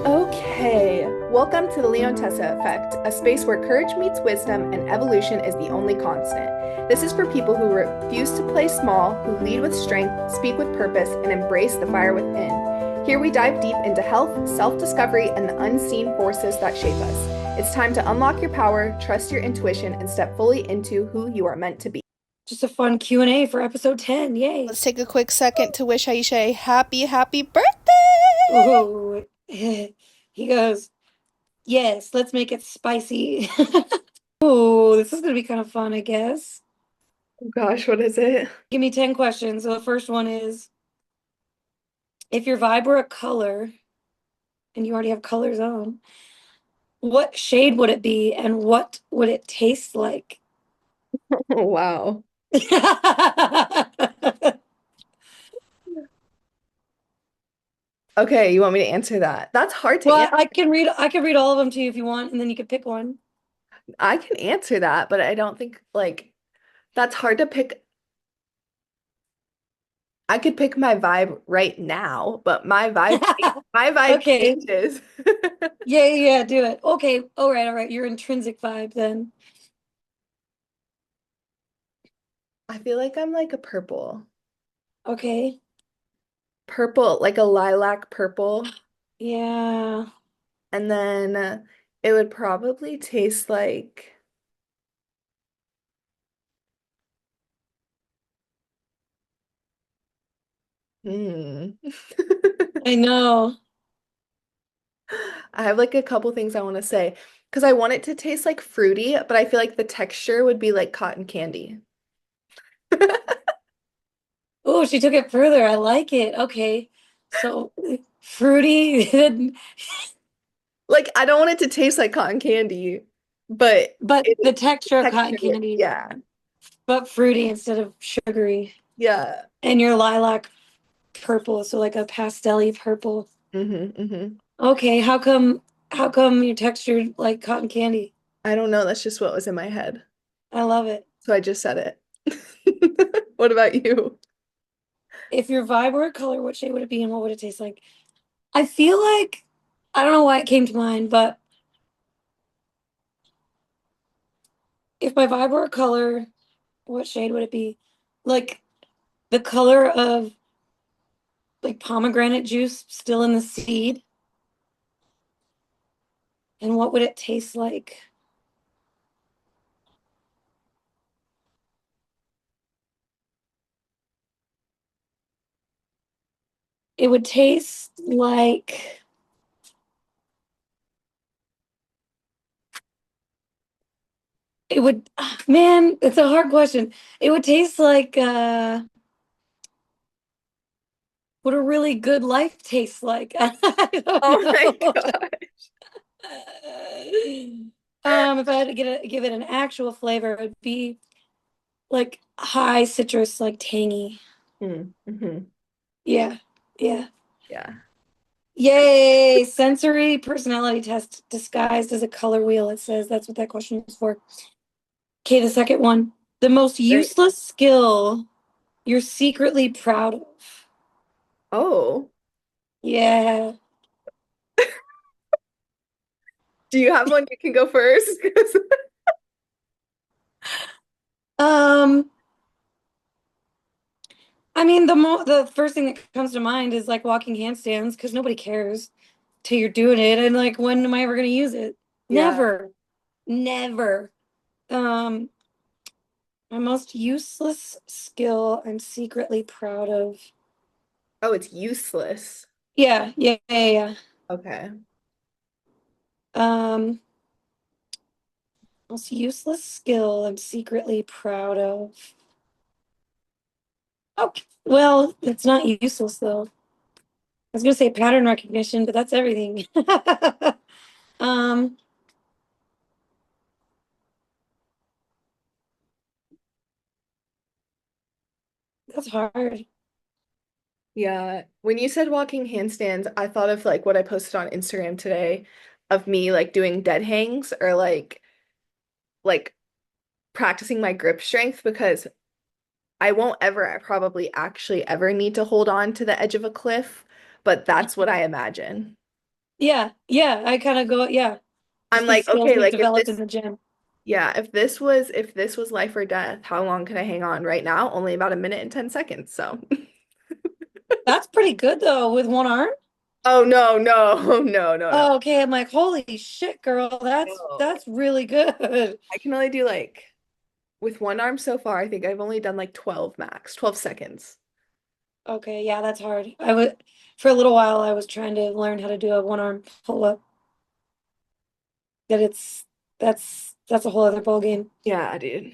Okay, welcome to the Leontessa Effect, a space where courage meets wisdom and evolution is the only constant. This is for people who refuse to play small, who lead with strength, speak with purpose, and embrace the fire within. Here we dive deep into health, self-discovery, and the unseen forces that shape us. It's time to unlock your power, trust your intuition, and step fully into who you are meant to be. Just a fun Q&A for episode 10. Yay. Let's take a quick second to wish Aisha a happy birthday! Oh, he goes, yes, let's make it spicy. Oh, this is going to be kind of fun, I guess. Oh gosh, what is it? Give me 10 questions. So the first one is, if your vibe were a color, and you already have colors on, what shade would it be and what would it taste like? Oh, wow. Okay, you want me to answer that? That's hard to Well, answer. I can read all of them to you if you want, and then you could pick one. I can answer that, but I don't think like that's hard to pick. I could pick my vibe right now, but my vibe Okay. changes. Yeah, yeah, yeah, do it. Okay. All right. Your intrinsic vibe then. I feel like I'm like a purple. Okay. Purple, like a lilac purple. Yeah. And then it would probably taste like hmm. I know. I have like a couple things I want to say because I want it to taste like fruity, but I feel like the texture would be like cotton candy. Oh, she took it further. I like it. Okay. So fruity, Like I don't want it to taste like cotton candy, but but it the texture of cotton texture, candy, yeah. but fruity instead of sugary. Yeah. And your lilac purple, so like a pastel-y purple. Hmm. Okay, how come you textured like cotton candy? I don't know, that's just what was in my head. I love it. So I just said it. What about you? If your vibe were a color, what shade would it be and what would it taste like? I feel like I don't know why it came to mind, but if my vibe were a color, what shade would it be? Like the color of like pomegranate juice still in the seed. And what would it taste like? It would taste like it would man, it's a hard question. It would taste like what a really good life tastes like. I don't Oh my know. God. If I had to give it an actual flavor, it would be like high citrus, like tangy. Mm-hmm. Yeah, yeah. Yeah. Yay! Sensory personality test disguised as a color wheel. It says that's what that question is for. Okay, the second one. The most Great. useless skill you're secretly proud of. Oh, Yeah. do you have one you can go first? Um, I mean the first thing that comes to mind is like walking handstands because nobody cares till you're doing it and like when am I ever gonna use it? Yeah. Never. Never. Um, my most useless skill I'm secretly proud of. Oh, it's useless. Yeah, yeah, yeah, yeah. Okay. Um, most useless skill I'm secretly proud of. Oh, well, it's not useless though. I was gonna say pattern recognition, but that's everything. Um, that's hard. Yeah. When you said walking handstands, I thought of like what I posted on Instagram today of me like doing dead hangs or like practicing my grip strength because I won't ever I probably actually ever need to hold on to the edge of a cliff, but that's what I imagine. Yeah, yeah, I kind of go, yeah. I'm Just these like, skills okay, we've like if developed in this, the gym. yeah, if this was life or death, how long can I hang on right now? Only about a minute and 10 seconds. So, That's pretty good though with one arm. oh no, no, no, no, no, Oh, okay. I'm like, holy shit, girl. no. That's really good. I can only do like with one arm so far, I think I've only done like 12 max, 12 seconds. Okay, yeah, that's hard. I would for a little while I was trying to learn how to do a one arm pull up. That it's that's a whole other ball game. Yeah, dude.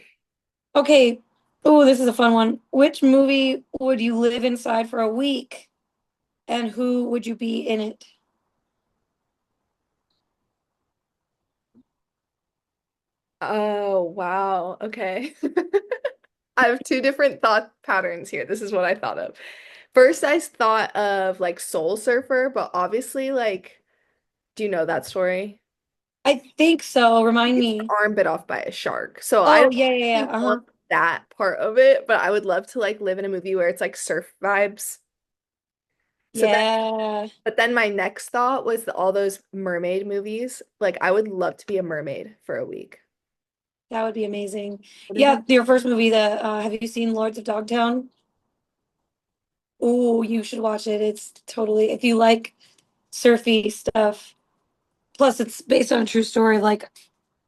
Okay. Oh, this is a fun one. Which movie would you live inside for a week and who would you be in it? Oh, wow. Okay. I have two different thought patterns here. This is what I thought of. First, I thought of like Soul Surfer, but obviously, like, do you know that story? I think so. He Remind gets his me. arm bit off by a shark. So I Oh, don't yeah, yeah, yeah. really Uh-huh. want that part of it, but I would love to like live in a movie where it's like surf vibes. So then, Yeah, but then my next thought was all those mermaid movies. Like, I would love to be a mermaid for a week. that would be amazing. Wouldn't Yeah, that? your first movie, the have you seen Lords of Dogtown? Oh, you should watch it. It's totally if you like surfy stuff. Plus, it's based on a true story, like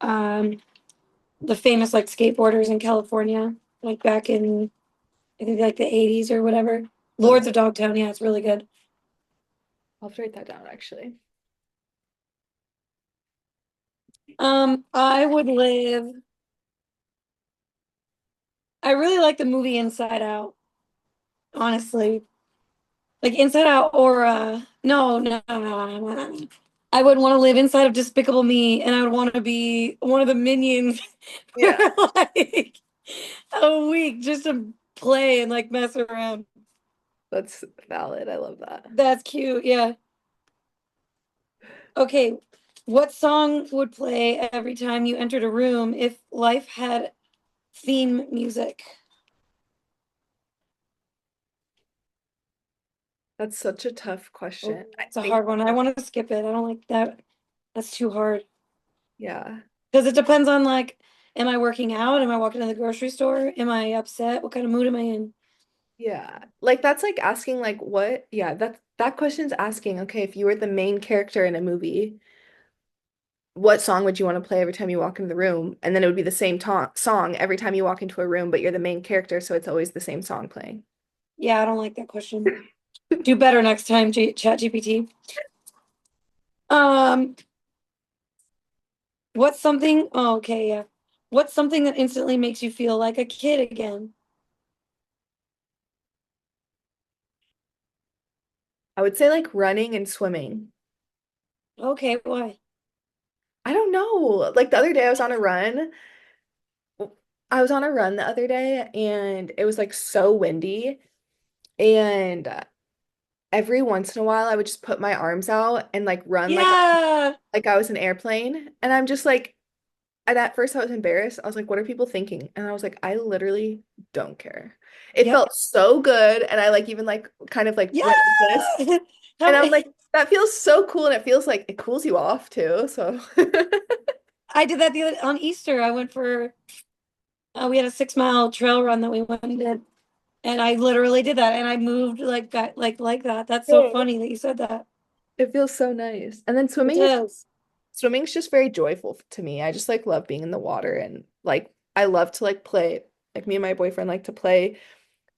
um the famous like skateboarders in California, like back in I think like the 80s or whatever. Oh, Lords of Dogtown, yeah, it's really good. I'll have to write that down actually. I would live. I really like the movie Inside Out, honestly. Like Inside Out or no, no, no, no, no, no. I would want to live inside of Despicable Me and I would want to be one of the minions for Yeah, like a week just to play and like mess around. that's valid. I love that. That's cute. Yeah. Okay. What song would play every time you entered a room if life had theme music? That's such a tough Oh, question. I it's a think, hard one. I want to skip it. I don't like that. That's too hard. yeah. Because it depends on like, am I working out? Am I walking to the grocery store? Am I upset? What kind of mood am I in? Yeah. Like that's like asking like what? Yeah, that question's asking, okay, if you were the main character in a movie, what song would you want to play every time you walk into the room? And then it would be the same ta song every time you walk into a room, but you're the main character, so it's always the same song playing. Yeah, I don't like that question. Do better next time, Chat GPT. Um, what's something? Oh, okay, yeah. What's something that instantly makes you feel like a kid again? I would say like running and swimming. Okay, why? I don't know. Like the other day I was on a run. I was on a run the other day and it was like so windy and every once in a while I would just put my arms out and like run Yeah, like I was an airplane and I'm just like and at first I was embarrassed. I was like, what are people thinking? And I was like, I literally don't care. It yep, felt so good and I like even like kind of like yeah. went like this and How, I'm like that feels so cool and it feels like it cools you off too. So I did that the other on Easter. I went for we had a 6 mile trail run that we went and did, and I literally did that, and I moved like that, like that. That's so Yeah. funny that you said that. It feels so nice. And then It does. swimming's just very joyful to me. I just like love being in the water and like I love to like play like me and my boyfriend like to play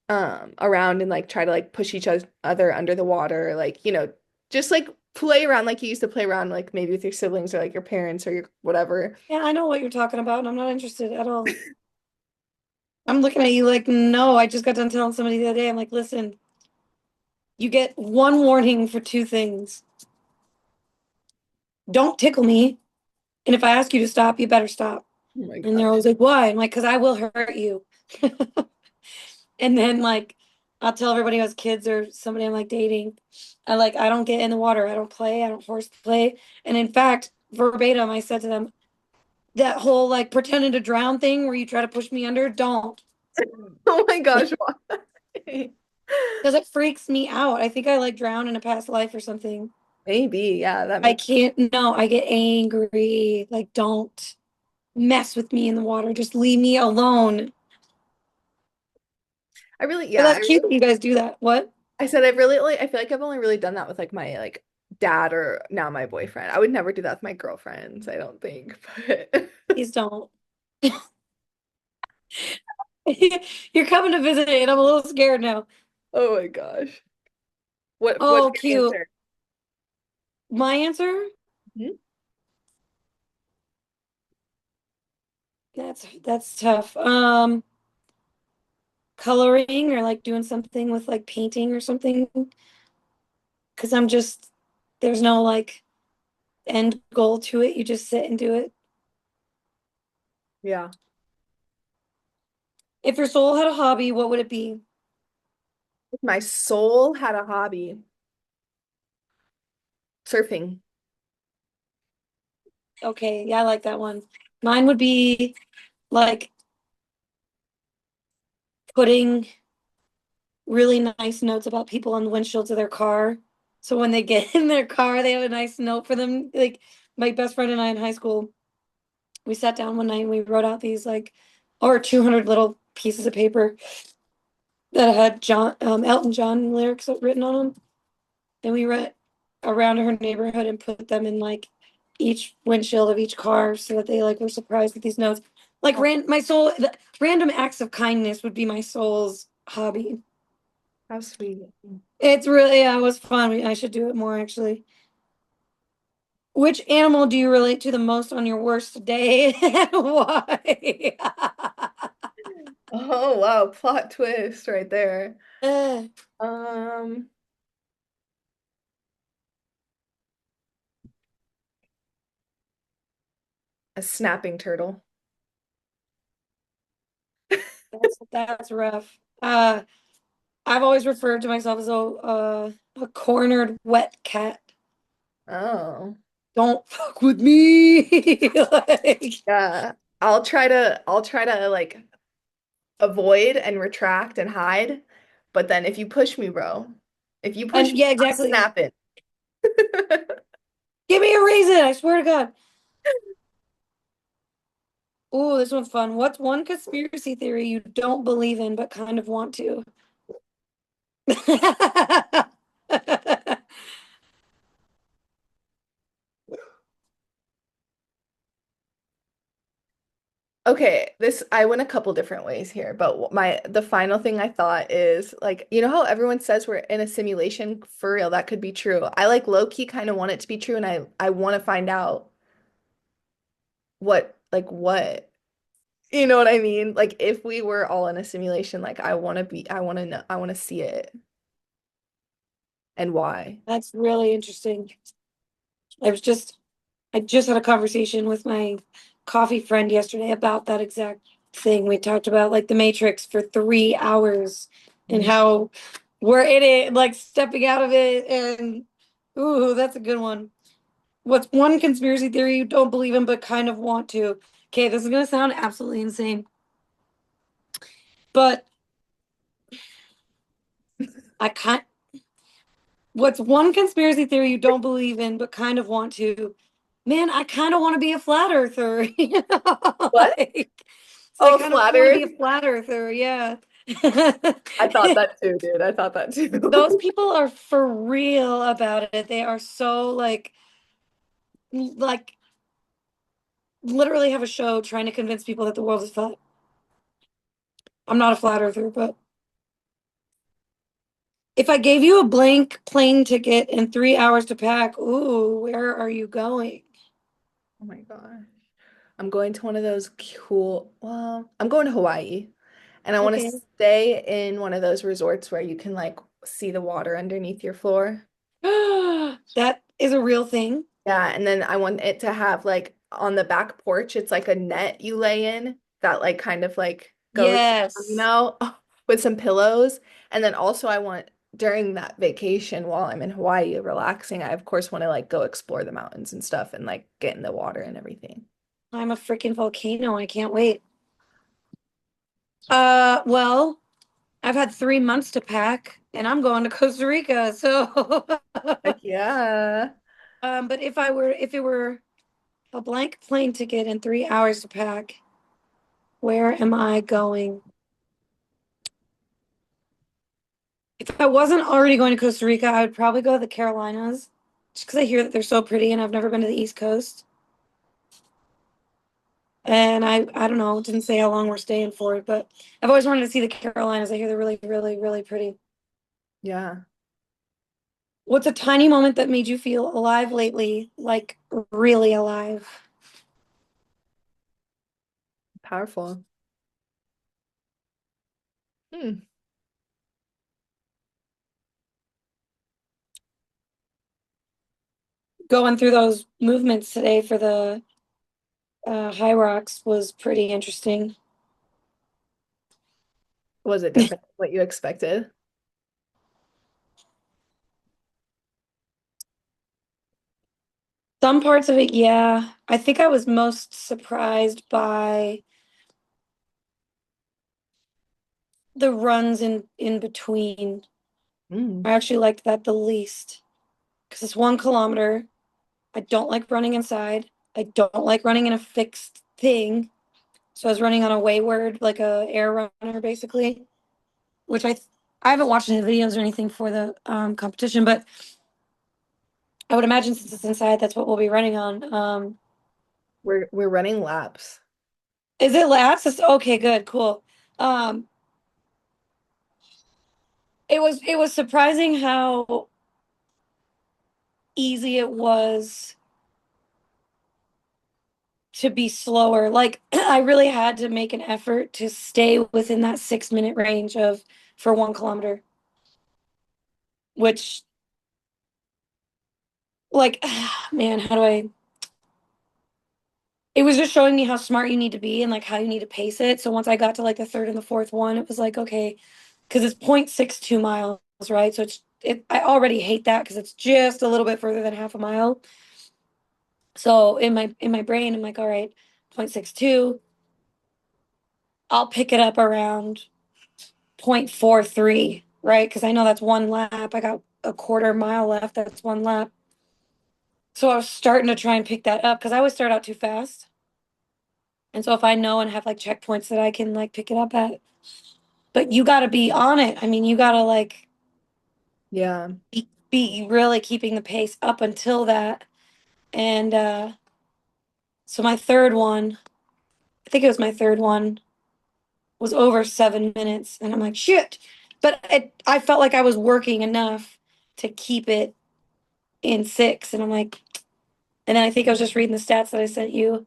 around and like try to like push each other under the water like just like play around like you used to play around like maybe with your siblings or like your parents or your whatever. Yeah, I know what you're talking about, and I'm not interested at all. I'm looking at you like, no, I just got done telling somebody the other day. I'm like, listen, you get one warning for two things. Don't tickle me. And if I ask you to stop, you better stop. Oh my And they're gosh. always like, why? I'm like, because I will hurt you. And then like I'll tell everybody who has kids or somebody I'm like dating, I don't get in the water. I don't play. I don't horse play. And in fact, verbatim, I said to them, that whole like pretending to drown thing where you try to push me under, don't. Oh my gosh. Why? Because it freaks me out. I think I like drowned in a past life or something. Maybe, yeah, that I makes can't, no, I get angry. Like, don't mess with me in the water. Just leave me alone. I really, But yeah, that's cute that you guys do that. What? I said I've really like I feel like I've only really done that with like my like dad or now my boyfriend. I would never do that with my girlfriends, I don't think. But Please don't. You're coming to visit and I'm a little scared now. oh my gosh. What's Oh, your cute. answer? My answer? Mhm. That's tough. Coloring or like doing something with like painting or something. Because I'm just there's no like end goal to it. You just sit and do it. Yeah. If your soul had a hobby, what would it be? If my soul had a hobby, surfing. Okay, yeah, I like that one. Mine would be like putting really nice notes about people on the windshields of their car. So when they get in their car, they have a nice note for them. Like my best friend and I in high school, we sat down one night and we wrote out these like over 200 little pieces of paper that had Elton John lyrics written on them. And we went around her neighborhood and put them in like each windshield of each car so that they like were surprised with these notes. Like Oh, my soul, random acts of kindness would be my soul's hobby. how sweet. It's really, yeah, it was fun. I should do it more actually. Which animal do you relate to the most on your worst day and why? Oh wow, plot twist right there. Uh, Um, a snapping turtle. that's rough. I've always referred to myself as a cornered wet cat. Oh. Don't fuck with me. Like, Yeah. I'll try to like avoid and retract and hide. But then if you push me, bro, if you push and me, yeah, I'm exactly. snapping. Give me a reason. I swear to God. Oh, this one's fun. What's one conspiracy theory you don't believe in but kind of want to? Okay, this I went a couple different ways here, but my the final thing I thought is like, you know how everyone says we're in a simulation for real, that could be true. I like low key kind of want it to be true and I want to find out what you know what I mean? Like if we were all in a simulation, like I want to know I want to see it and why. That's really interesting. I was just I just had a conversation with my coffee friend yesterday about that exact thing. We talked about like the Matrix for 3 hours and Mhm. how we're in it, like stepping out of it. And ooh, that's a good one. What's one conspiracy theory you don't believe in but kind of want to? Okay, this is gonna sound absolutely insane, but I can't. What's one conspiracy theory you don't believe in but kind of want to? Man, I kind of want to be a flat earther. You know, What? like, so I Oh, kind of want to be flatter. a flat earther. Yeah. I thought that too, dude. I thought that too. Those people are for real about it. They are so like literally have a show trying to convince people that the world is flat. I'm not a flat earther, but if I gave you a blank plane ticket and 3 hours to pack, ooh, where are you going? Oh my gosh. I'm going to one of those I'm going to Hawaii and I want to Okay. stay in one of those resorts where you can like see the water underneath your floor. That is a real thing. Yeah, and then I want it to have like on the back porch, it's like a net you lay in that like kind of like goes, Yes. with some pillows. And then also I want during that vacation while I'm in Hawaii relaxing, I of course want to like go explore the mountains and stuff and like get in the water and everything. I'm a freaking volcano. I can't wait. Well, I've had 3 months to pack and I'm going to Costa Rica. So, Heck yeah. but if it were a blank plane ticket and 3 hours to pack, where am I going? If I wasn't already going to Costa Rica, I would probably go to the Carolinas just because I hear that they're so pretty and I've never been to the East Coast. And I don't know, it didn't say how long we're staying for it, but I've always wanted to see the Carolinas. I hear they're really, really, really pretty. Yeah. What's a tiny moment that made you feel alive lately? Like really alive? Powerful. Hmm. Going through those movements today for the HYROX was pretty interesting. Was it different than what you expected? Some parts of it, yeah. I think I was most surprised by the runs in between. Mm. I actually liked that the least because it's 1 kilometer. I don't like running inside. I don't like running in a fixed thing. So I was running on a wayward, like a air runner, basically, which I haven't watched any videos or anything for the competition, but I would imagine since it's inside, that's what we'll be running on. We're running laps. Is it laps? Okay, good, cool. Um, it was surprising how easy it was to be slower. Like I really had to make an effort to stay within that 6 minute range of for 1 kilometer, which like man, how do I it was just showing me how smart you need to be and like how you need to pace it. So once I got to like the third and the fourth one, it was like, okay, because it's 0.62 miles, right? So I already hate that because it's just a little bit further than half a mile. So in my brain, I'm like, all right, 0.62, I'll pick it up around 0.43, right? Because I know that's one lap. I got a quarter mile left. That's one lap. So I was starting to try and pick that up because I always start out too fast. And so if I know and have like checkpoints that I can like pick it up at, but you got to be on it. I mean, you got to like Yeah. be really keeping the pace up until that. And so my third one, I think it was my third one, was over 7 minutes. And I'm like, shit. But I felt like I was working enough to keep it in six. And I'm like, and then I think I was just reading the stats that I sent you.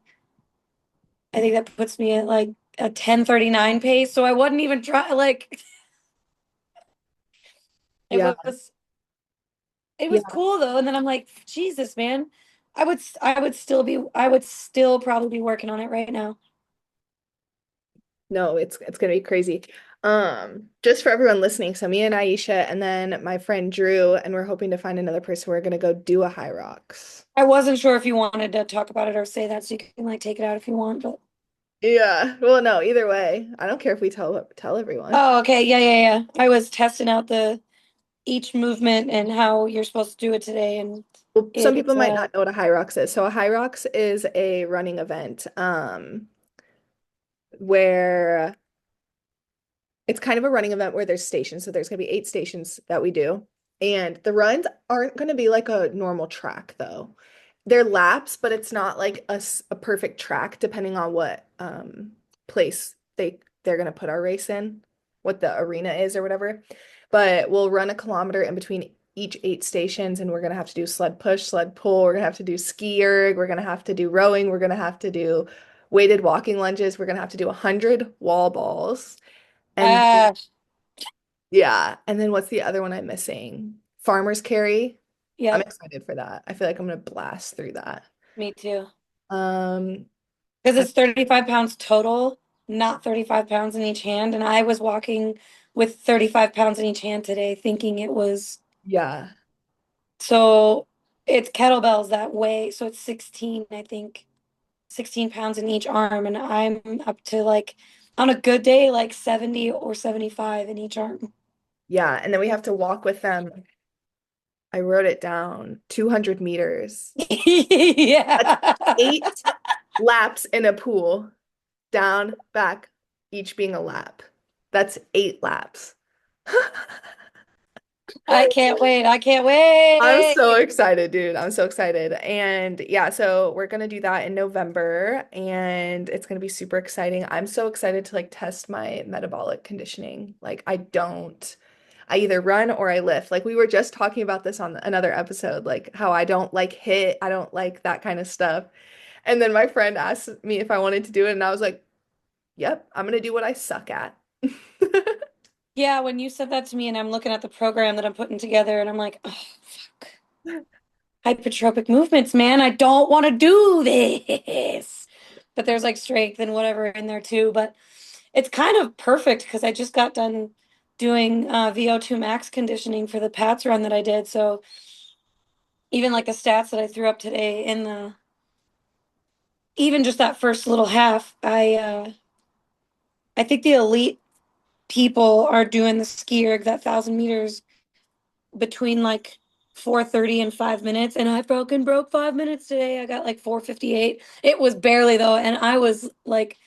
I think that puts me at like a 10:39 pace. So I wasn't even trying, like, it Yeah. was it was Yeah. cool though. And then I'm like, Jesus, man, I would still probably be working on it right now. No, it's gonna be crazy. Just for everyone listening, so me and Aisha and then my friend Drew, and we're hoping to find another person. We're gonna go do a high rocks. I wasn't sure if you wanted to talk about it or say that, so you can like take it out if you want. But Yeah. Well, no, either way. I don't care if we tell everyone. oh, okay, yeah, yeah, yeah. I was testing out the each movement and how you're supposed to do it today, and Well, some people it's might not know what a high rocks is. So a high rocks is a running event, where it's kind of a running event where there's stations. So there's going to be 8 stations that we do. And the runs aren't going to be like a normal track, though. They're laps, but it's not like a perfect track, depending on what place they're going to put our race in, what the arena is or whatever. But we'll run a kilometer in between each 8 stations, and we're going to have to do sled push, sled pull. We're going to have to do ski erg. We're going to have to do rowing. We're going to have to do weighted walking lunges. We're going to have to do 100 wall balls. And uh yeah, and then what's the other one I'm missing? Farmer's carry. I'm yep, excited for that. I feel like I'm gonna blast through that. me too. Um, Because and- it's 35 pounds total, not 35 pounds in each hand. And I was walking with 35 pounds in each hand today, thinking it was yeah, so it's kettlebells that way. So it's 16, I think, 16 pounds in each arm. And I'm up to like On a good day, like 70 or 75 in each arm. Yeah, and then we have to walk with them. I wrote it down, 200 meters. That's Yeah. 8 laps in a pool, down, back, each being a lap. That's 8 laps. I can't wait. I can't I'm wait. so excited, dude. I'm so excited. And yeah, so we're gonna do that in November and it's gonna be super exciting. I'm so excited to like test my metabolic conditioning. Like I either run or I lift. Like we were just talking about this on another episode, like how I don't like hit, I don't like that kind of stuff. And then my friend asked me if I wanted to do it and I was like, "Yep, I'm gonna do what I suck at." Yeah, when you said that to me and I'm looking at the program that I'm putting together and I'm like, oh, fuck. Hypertropic movements, man. I don't want to do this. But there's like strength and whatever in there too. But it's kind of perfect because I just got done doing VO2 max conditioning for the PATS run that I did. So even like the stats that I threw up today in the even just that first little half, I think the elite people are doing the ski erg that 1,000 meters between like 4:30 and 5 minutes, and I broke 5 minutes today. I got like 4:58. It was barely though, and I was like,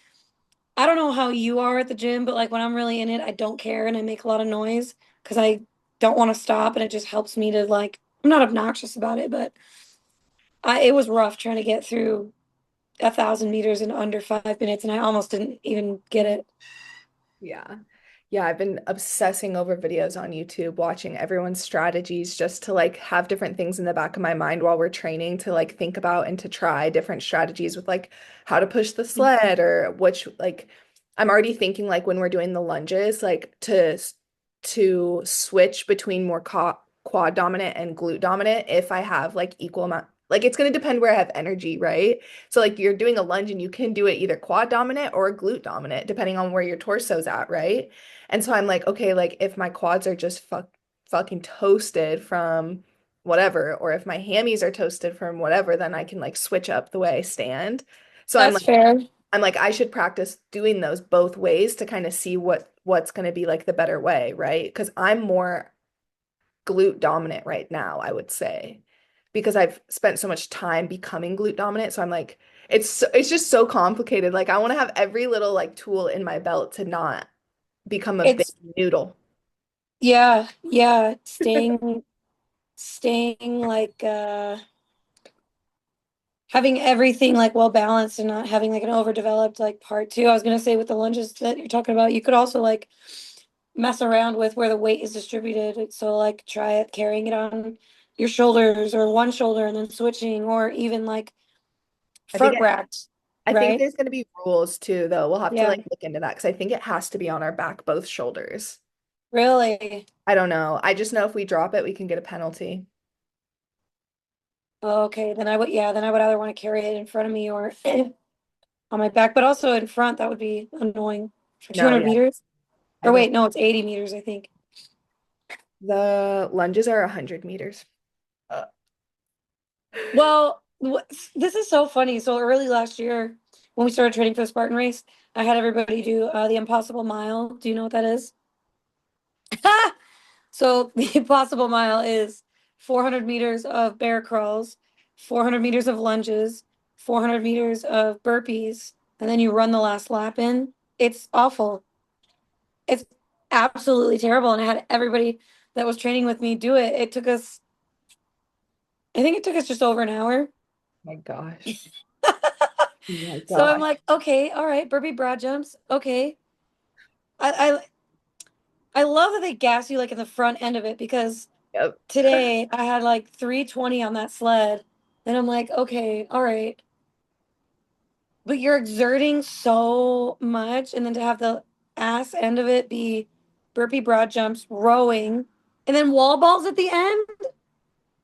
I don't know how you are at the gym, but like when I'm really in it, I don't care and I make a lot of noise because I don't want to stop, and it just helps me to like. I'm not obnoxious about it, but it was rough trying to get through 1,000 meters in under 5 minutes, and I almost didn't even get it. Yeah. Yeah, I've been obsessing over videos on YouTube, watching everyone's strategies just to like have different things in the back of my mind while we're training to like think about and to try different strategies with like how to push the sled or which like I'm already thinking like when we're doing the lunges like to switch between more quad dominant and glute dominant if I have like equal amount like it's going to depend where I have energy, right? So like you're doing a lunge and you can do it either quad dominant or glute dominant depending on where your torso's at, right? And so I'm like, okay, like if my quads are just fucking toasted from whatever, or if my hammies are toasted from whatever, then I can like switch up the way I stand. So That's fair. I'm like I should practice doing those both ways to kind of see what's going to be like the better way, right? Because I'm more glute dominant right now, I would say, because I've spent so much time becoming glute dominant. So I'm like, it's just so complicated. Like I want to have every little like tool in my belt to not become a big It's noodle. yeah, yeah, staying like having everything like well balanced and not having like an overdeveloped like part two. I was gonna say with the lunges that you're talking about, you could also like mess around with where the weight is distributed. So like try it carrying it on your shoulders or one shoulder and then switching or even like I think front racked, I think right? there's going to be rules too, though. We'll have to Yeah, like look into that because I think it has to be on our back, both shoulders. really. I don't know. I just know if we drop it, we can get a penalty. Okay, then I would either want to carry it in front of me or on my back, but also in front, that would be annoying for No, 200 yeah, meters. I Or think wait, no, it's 80 meters, I think. the lunges are 100 meters. Uh, Well, this is so funny. So early last year, when we started training for the Spartan race, I had everybody do the Impossible Mile. Do you know what that is? So the Impossible Mile is 400 meters of bear crawls, 400 meters of lunges, 400 meters of burpees, and then you run the last lap in. It's awful. It's absolutely terrible. And I had everybody that was training with me do it. I think it took us just over an hour. my gosh. Oh my So I'm gosh. like, okay, all right, burpee broad jumps. Okay. I I love that they gas you like in the front end of it because Yep. today I had like 320 on that sled. And I'm like, okay, all right. But you're exerting so much. And then to have the ass end of it be burpee broad jumps, rowing, and then wall balls at the end.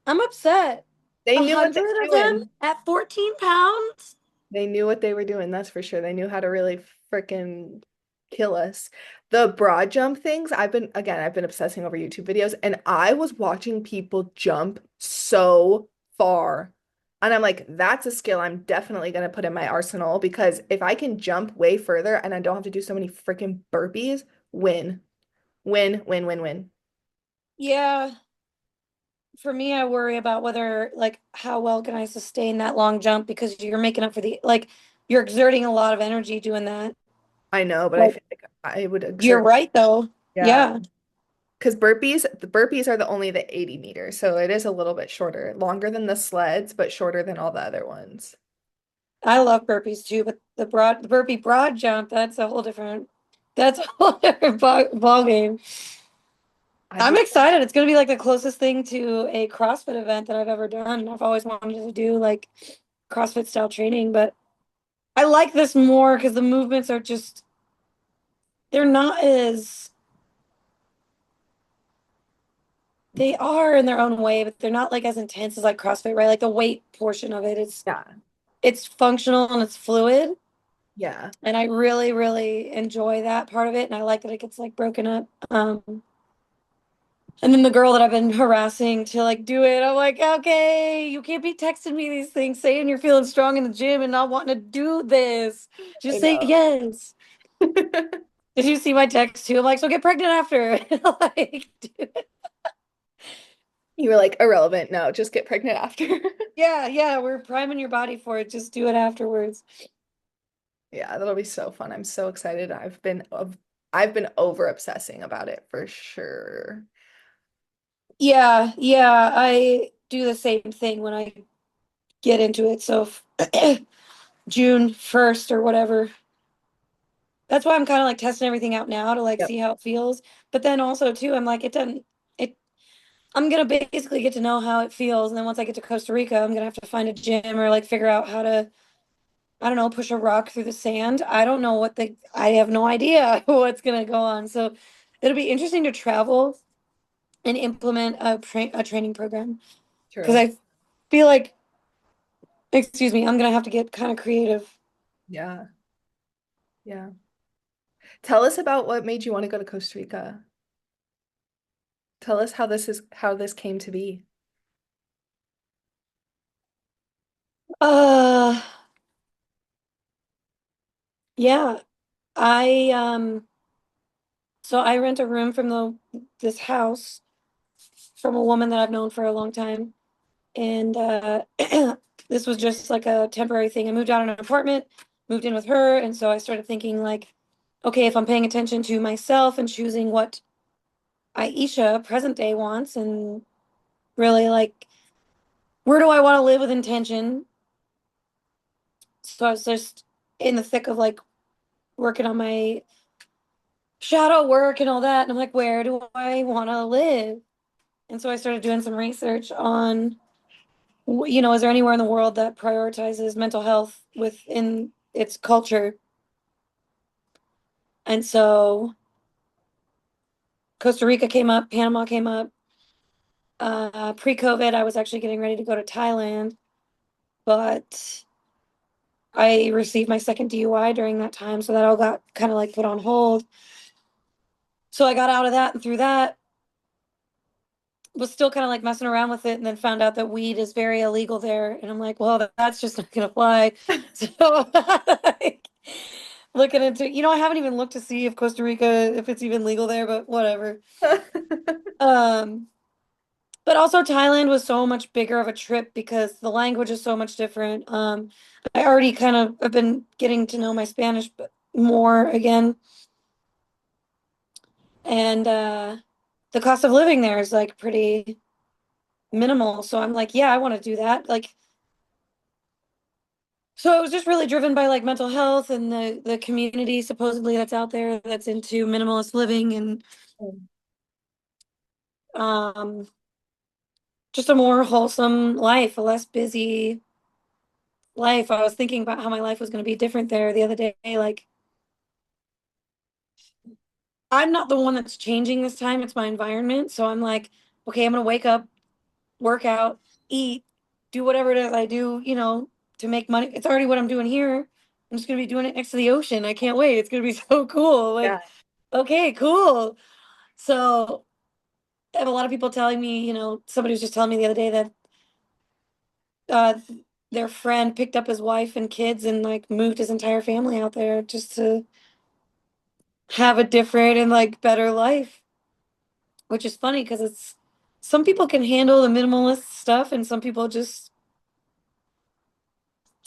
I'm upset. They A knew what they hundred of were them doing. at 14 pounds? They knew what they were doing, that's for sure. They knew how to really freaking kill us. The broad jump things, I've been obsessing over YouTube videos and I was watching people jump so far. And I'm like, that's a skill I'm definitely going to put in my arsenal because if I can jump way further and I don't have to do so many freaking burpees, win, win, win, win, win. Yeah, for me, I worry about whether like how well can I sustain that long jump because you're making up for the like you're exerting a lot of energy doing that. I know, but I Like feel like I would you're exert, right though. yeah. Yeah. Because the burpees are the only the 80 meters, so it is a little bit shorter, longer than the sleds, but shorter than all the other ones. I love burpees too, but the burpee broad jump, that's a whole different ball game. I'd I'm be, excited. It's gonna be like the closest thing to a CrossFit event that I've ever done. I've always wanted to do like CrossFit style training, but I like this more because the movements are just they're not as they are in their own way, but they're not like as intense as like CrossFit, right? Like the weight portion of it, yeah, it's functional and it's fluid. yeah. And I really, really enjoy that part of it. And I like that it gets like broken up. And then the girl that I've been harassing to like do it, I'm like, okay, you can't be texting me these things saying you're feeling strong in the gym and not wanting to do this. I Just say know. yes. Did you see my text too? I'm like, so get pregnant after. Like, dude. You were like irrelevant. No, just get pregnant after. Yeah, yeah, we're priming your body for it. Just do it afterwards. Yeah, that'll be so fun. I'm so excited. I've been over obsessing about it for sure. Yeah, yeah, I do the same thing when I get into it. So June 1st or whatever. That's why I'm kind of like testing everything out now to like Yep, see how it feels. But then also too, I'm like, it doesn't it I'm gonna basically get to know how it feels. And then once I get to Costa Rica, I'm gonna have to find a gym or like figure out how to, I don't know, push a rock through the sand. I have no idea what's gonna go on. So it'll be interesting to travel and implement a training program because true. I feel like, excuse me, I'm gonna have to get kind of creative. Yeah, yeah. Tell us about what made you want to go to Costa Rica. Tell us how this came to be. Uh, yeah, I so I rent a room from the this house from a woman that I've known for a long time, and this was just like a temporary thing. I moved out of an apartment, moved in with her, and so I started thinking like, okay, if I'm paying attention to myself and choosing what Aisha present day wants, and really like, where do I want to live with intention? So I was just in the thick of like working on my shadow work and all that, and I'm like, where do I want to live? And so I started doing some research on, is there anywhere in the world that prioritizes mental health within its culture? And so Costa Rica came up, Panama came up. Pre-COVID, I was actually getting ready to go to Thailand, but I received my second DUI during that time, so that all got kind of like put on hold. So I got out of that and through that, was still kind of like messing around with it and then found out that weed is very illegal there. And I'm like, well, that's just not gonna fly. So like, looking into, I haven't even looked to see if Costa Rica, if it's even legal there, but whatever. Um, but also Thailand was so much bigger of a trip because the language is so much different. I already kind of have been getting to know my Spanish more again. And the cost of living there is like pretty minimal. So I'm like, yeah, I want to do that. Like, so it was just really driven by like mental health and the community supposedly that's out there that's into minimalist living and um just a more wholesome life, a less busy life. I was thinking about how my life was going to be different there the other day. Like, I'm not the one that's changing this time, it's my environment. So I'm like, okay, I'm going to wake up, work out, eat, do whatever it is I do, to make money. It's already what I'm doing here. I'm just going to be doing it next to the ocean. I can't wait. It's going to be so cool. Yeah. Like, okay, cool. So I have a lot of people telling me, somebody was just telling me the other day that their friend picked up his wife and kids and like moved his entire family out there just to have a different and like better life, which is funny because it's some people can handle the minimalist stuff and some people just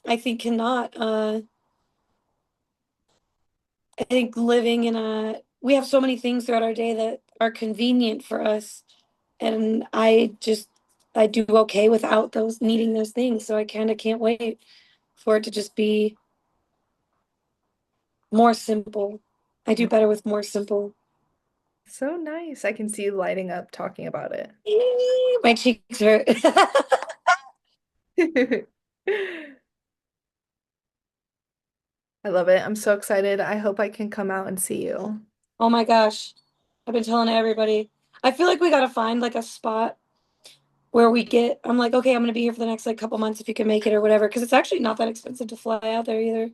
I think cannot. I think living in a we have so many things throughout our day that are convenient for us, and I do okay without those needing those things. So I kind of can't wait for it to just be more simple. I do better with more simple. So nice. I can see you lighting up talking about it. My cheeks hurt. I love it. I'm so excited. I hope I can come out and see you. Oh my gosh. I've been telling everybody. I feel like we gotta find like a spot where I'm like, okay, I'm gonna be here for the next like couple months if you can make it or whatever, because it's actually not that expensive to fly out there either.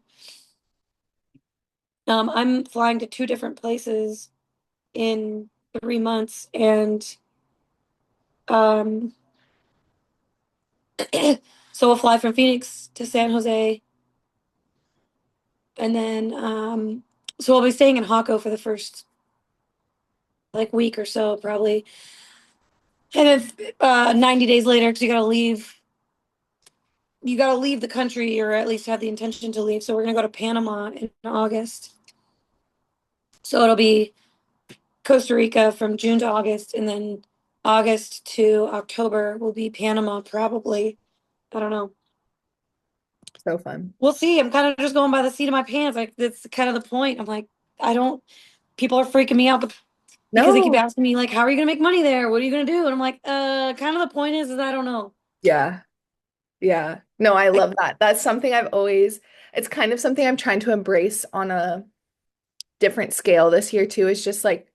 I'm flying to two different places in 3 months, and um, so we'll fly from Phoenix to San Jose, and then so we'll be staying in Hako for the first like week or so probably, and then 90 days later, because you gotta leave the country or at least have the intention to leave. So we're gonna go to Panama in August. So it'll be Costa Rica from June to August, and then August to October will be Panama probably. I don't know. So fun. We'll see. I'm kind of just going by the seat of my pants. Like that's kind of the point. I'm like, I don't. People are freaking me out because they keep No. asking me like, "How are you gonna make money there? What are you gonna do?" And I'm like, kind of the point is I don't know. Yeah. Yeah. No, I I, love that. That's something it's kind of something I'm trying to embrace on a different scale this year too. Is just like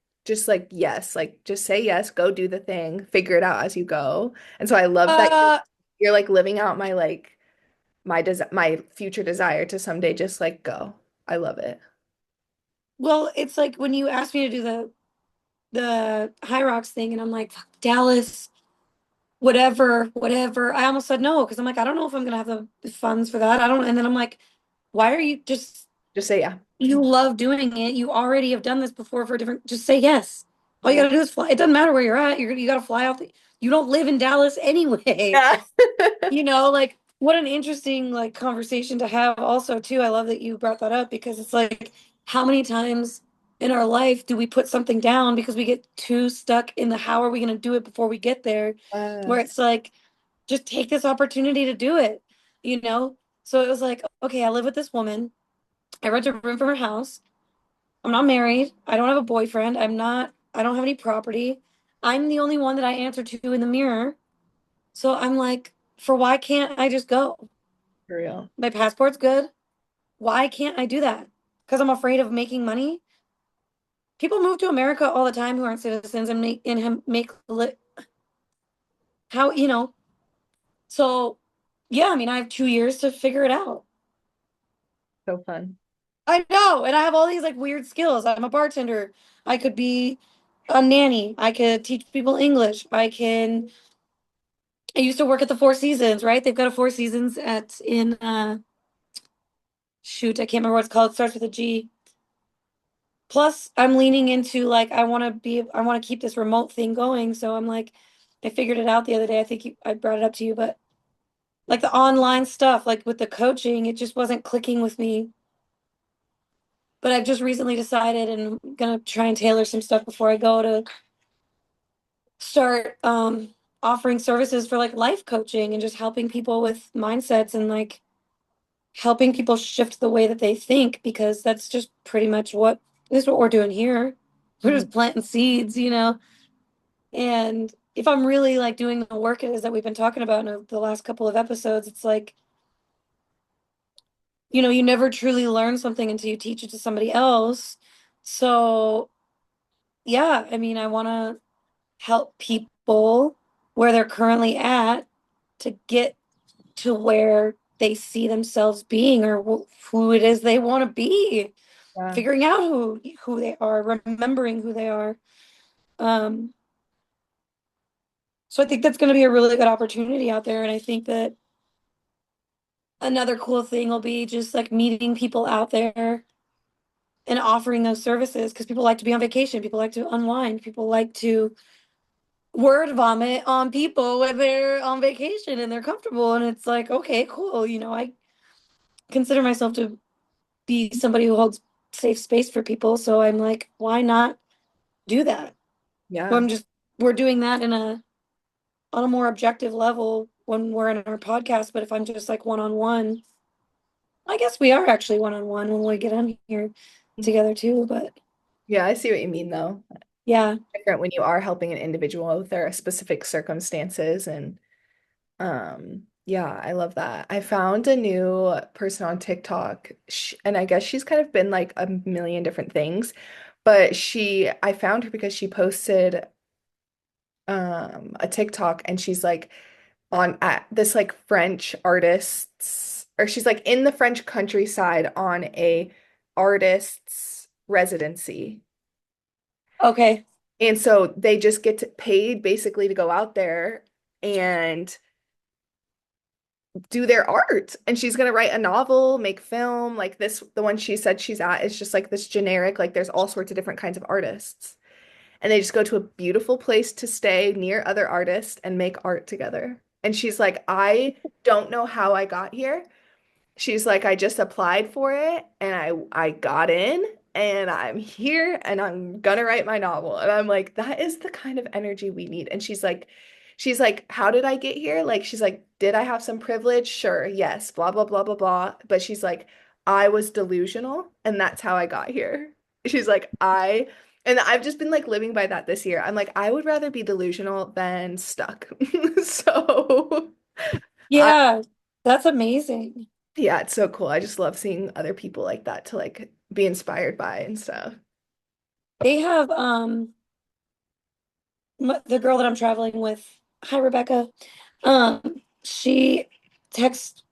yes, like just say yes, go do the thing, figure it out as you go. And so I love that uh, you're like living out my future desire to someday just like go. I love it. well, it's like when you asked me to do the HYROX thing, and I'm like, "Fuck, Dallas, whatever." I almost said no because I'm like, I don't know if I'm gonna have the funds for that. I don't. And then I'm like, why are you just Just say yeah. you love doing it. You already have done this before for different, just say yes. All you Yeah. gotta do is fly. It doesn't matter where you're at. You gotta fly out. You don't live in Dallas anyway. Yeah. Like what an interesting like conversation to have also too. I love that you brought that up because it's like how many times in our life do we put something down because we get too stuck in the how are we going to do it before we get there, where Yes. it's like just take this opportunity to do it, you know? So it was like, okay, I live with this woman. I rent a room from her house. I'm not married. I don't have a boyfriend. I don't have any property. I'm the only one that I answer to in the mirror. So I'm like, for why can't I just go? For real. My passport's good. Why can't I do that? Because I'm afraid of making money. People move to America all the time who aren't citizens and make how, so yeah, I mean, I have 2 years to figure it out. So fun. I know. And I have all these like weird skills. I'm a bartender. I could be a nanny. I could teach people English. I used to work at the Four Seasons, right? They've got a Four Seasons in shoot, I can't remember what it's called. It starts with a G. Plus, I'm leaning into like I want to keep this remote thing going. So I'm like, I figured it out the other day. I think I brought it up to you, but like the online stuff, like with the coaching, it just wasn't clicking with me. But I've just recently decided and I'm gonna try and tailor some stuff before I go to start offering services for like life coaching and just helping people with mindsets and like helping people shift the way that they think because that's just pretty much what this is what we're doing here. We're Mhm. just planting seeds. And if I'm really like doing the work it is that we've been talking about in the last couple of episodes, it's like, you never truly learn something until you teach it to somebody else. So, yeah, I mean, I want to help people where they're currently at to get to where they see themselves being or who it is they want to be, Yeah. figuring out who they are, remembering who they are. Um, so I think that's going to be a really good opportunity out there, and I think that another cool thing will be just like meeting people out there and offering those services because people like to be on vacation, people like to unwind, people like to word vomit on people when they're on vacation and they're comfortable. And it's like, okay, cool. I consider myself to be somebody who holds safe space for people. So I'm like, why not do that? Well, Yeah. we're doing that on a more objective level when we're in our podcast. But if I'm just like one on one, I guess we are actually one on one when we get on here together too. But Yeah, I see what you mean though. yeah, Different when you are helping an individual with their specific circumstances and yeah, I love that. I found a new person on TikTok and I guess she's kind of been like a million different things, but I found her because she posted a TikTok and she's like on at this like French artists or she's like in the French countryside on a artist's residency. okay. And so they just paid basically to go out there and do their art. And she's gonna write a novel, make film, like this, the one she said she's at is just like this generic, like there's all sorts of different kinds of artists. And they just go to a beautiful place to stay near other artists and make art together. And she's like, I don't know how I got here. She's like, I just applied for it and I got in and I'm here and I'm gonna write my novel. And I'm like, that is the kind of energy we need. And she's like, how did I get here? Like, she's like, did I have some privilege? Sure, yes, blah, blah, blah, blah, blah. But she's like, I was delusional and that's how I got here. She's like, and I've just been like living by that this year. I'm like, I would rather be delusional than stuck. So I Yeah, that's amazing. yeah, it's so cool. I just love seeing other people like that to like be inspired by and stuff. They have the girl that I'm traveling with. Hi, Rebecca. She text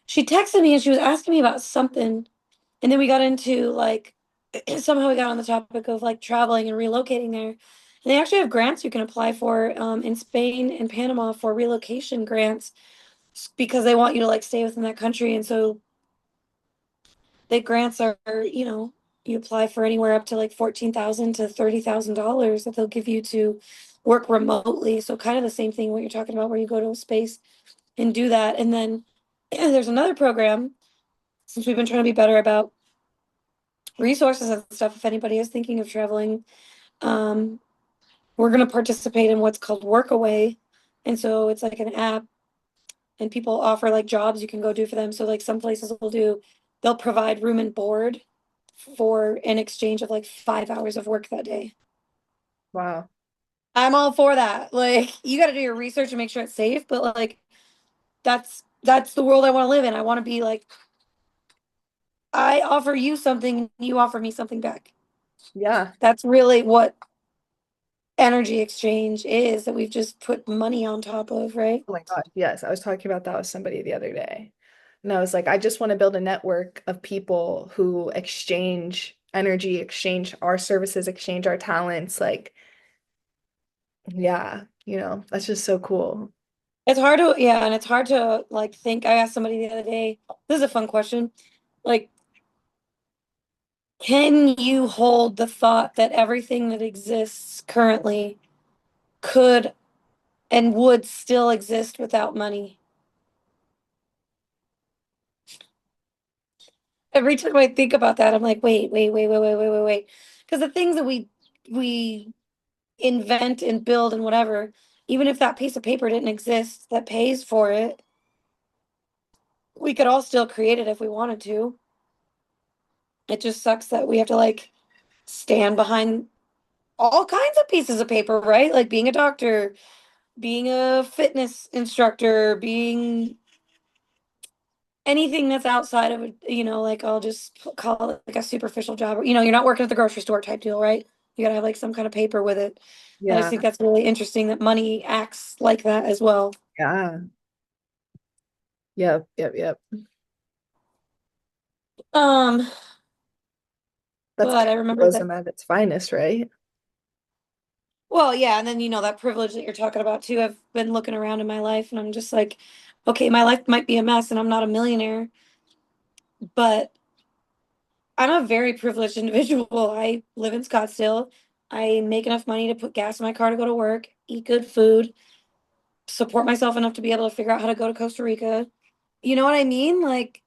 she texted me and she was asking me about something, and then we got into like somehow we got on the topic of like traveling and relocating there. And they actually have grants you can apply for in Spain and Panama for relocation grants because they want you to like stay within that country. And so the grants are, you apply for anywhere up to like 14,000 to $30,000 that they'll give you to work remotely. So kind of the same thing what you're talking about, where you go to a space and do that. And then there's another program, since we've been trying to be better about resources and stuff. If anybody is thinking of traveling, um, we're going to participate in what's called Workaway. And so it's like an app and people offer like jobs you can go do for them. So like some places they'll provide room and board for an exchange of like 5 hours of work that day. Wow. I'm all for that. Like you got to do your research and make sure it's safe, but like that's the world I want to live in. I want to be like I offer you something, you offer me something back. Yeah. That's really what energy exchange is that we've just put money on top of, right? Oh my God. Yes. I was talking about that with somebody the other day. And I was like, I just want to build a network of people who exchange energy, exchange our services, exchange our talents. Like, yeah, that's just so cool. It's hard to, yeah, and it's hard to like think. I asked somebody the other day, this is a fun question. Like, can you hold the thought that everything that exists currently could and would still exist without money? Every time I think about that, I'm like, wait, wait, wait, wait, wait, wait, wait, wait. Because the things that we invent and build and whatever, even if that piece of paper didn't exist that pays for it, we could all still create it if we wanted to. It just sucks that we have to like stand behind all kinds of pieces of paper, right? Like being a doctor, being a fitness instructor, being anything that's outside of, like I'll just call it like a superficial job. You're not working at the grocery store type deal, right? You gotta have like some kind of paper with it. I just Yeah. think that's really interesting that money acts like that as well. Yeah. Yep. Yep. Yep. Um, That's but I remember that. capitalism at its finest, right? Well, yeah, and then that privilege that you're talking about too. I've been looking around in my life, and I'm just like, okay, my life might be a mess and I'm not a millionaire, but I'm a very privileged individual. I live in Scottsdale. I make enough money to put gas in my car to go to work, eat good food, support myself enough to be able to figure out how to go to Costa Rica. You know what I mean? Like,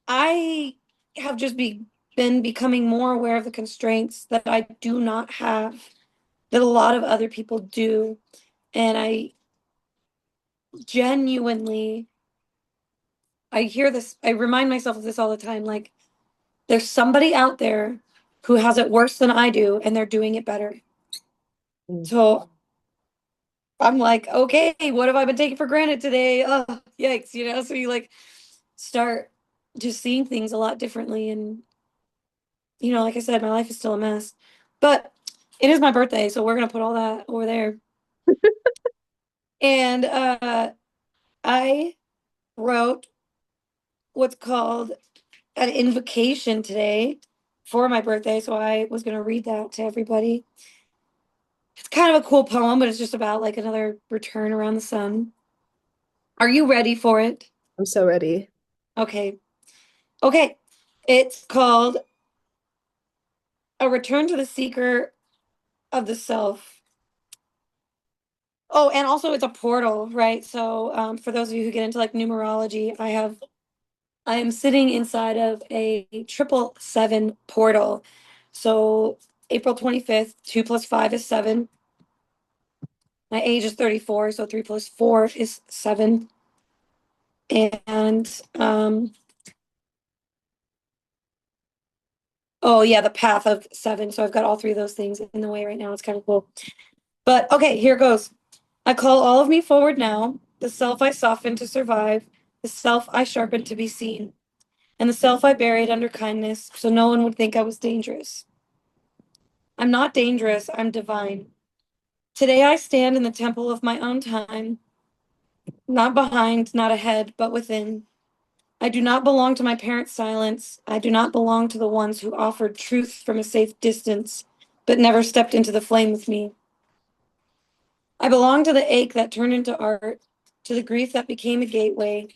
I have just been becoming more aware of the constraints that I do not have, that a lot of other people do. And I genuinely, I hear this, I remind myself of this all the time. Like, there's somebody out there who has it worse than I do, and they're doing it better. Mm. So I'm like, okay, what have I been taking for granted today? Oh, yikes, you know? So you like start just seeing things a lot differently. And, you know, like I said, my life is still a mess, but it is my birthday. So we're going to put all that over there. And I wrote what's called an invocation today for my birthday. So I was going to read that to everybody. It's kind of a cool poem, but it's just about like another return around the sun. Are you ready for it? I'm so ready. Okay. Okay. It's called A Return to the Seeker of the Self. Oh, and also it's a portal, right? So for those of you who get into like numerology, I am sitting inside of a 777 portal. So April 25th, 2 plus 5 is 7. My age is 34, so 3 plus 4 is 7. And oh yeah, the path of 7. So I've got all three of those things in the way right now. It's kind of cool. But okay, here goes. I call all of me forward now, the self I softened to survive, the self I sharpened to be seen, and the self I buried under kindness so no one would think I was dangerous. I'm not dangerous, I'm divine. Today I stand in the temple of my own time, not behind, not ahead, but within. I do not belong to my parents' silence. I do not belong to the ones who offered truth from a safe distance, but never stepped into the flame with me. I belong to the ache that turned into art, to the grief that became a gateway,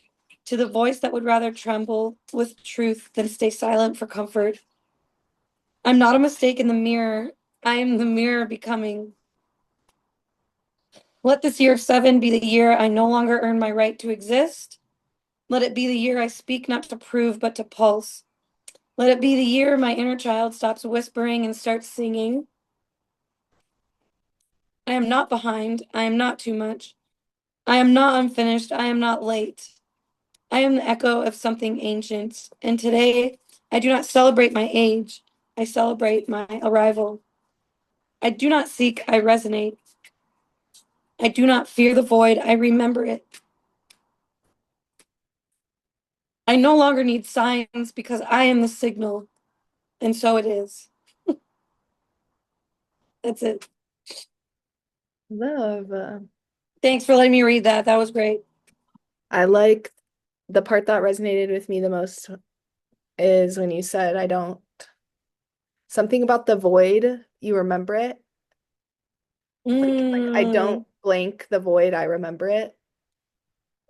to the voice that would rather tremble with truth than stay silent for comfort. I'm not a mistake in the mirror. I am the mirror becoming. Let this year of 7 be the year I no longer earn my right to exist. Let it be the year I speak not to prove, but to pulse. Let it be the year my inner child stops whispering and starts singing. I am not behind. I am not too much. I am not unfinished. I am not late. I am the echo of something ancient. And today, I do not celebrate my age. I celebrate my arrival. I do not seek, I resonate. I do not fear the void. I remember it. I no longer need signs because I am the signal. And so it is. That's it. Love. Thanks for letting me read that. That was great. I like the part that resonated with me the most is when you said, I don't, something about the void, you remember it. Like I Mm, don't blank the void, I remember it.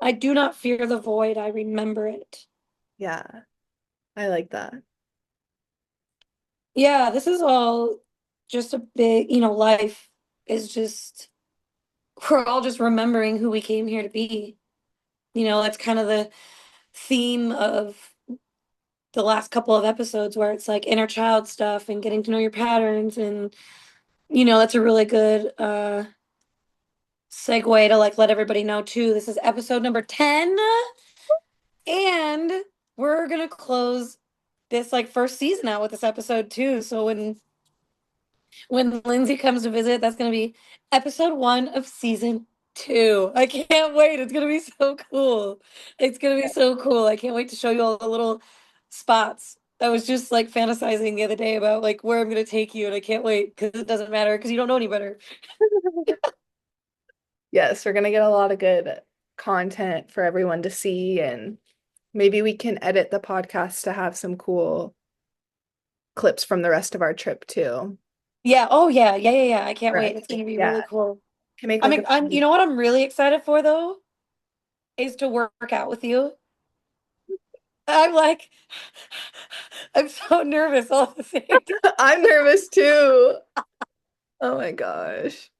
I do not fear the void. I remember it. Yeah, I like that. Yeah, this is all just a big, life is just, we're all just remembering who we came here to be. That's kind of the theme of the last couple of episodes where it's like inner child stuff and getting to know your patterns. And, that's a really good segue to like let everybody know too. This is episode number 10. And we're gonna close this like first season out with this episode too. So when Lindsay comes to visit, that's gonna be episode 1 of season 2. I can't wait. It's gonna be so cool. It's gonna be so cool. I can't wait to show you all the little spots. I was just like fantasizing the other day about like where I'm gonna take you, and I can't wait because it doesn't matter because you don't know any better. Yes, we're gonna get a lot of good content for everyone to see, and maybe we can edit the podcast to have some cool clips from the rest of our trip too. Yeah. Oh yeah. Yeah. Yeah. Yeah. I can't wait. Right. It's gonna be really Yeah. cool. Can make like a You know what I'm really excited for though? is to work out with you. I'm like, I'm so nervous all at the same time. I'm nervous too. Oh my gosh.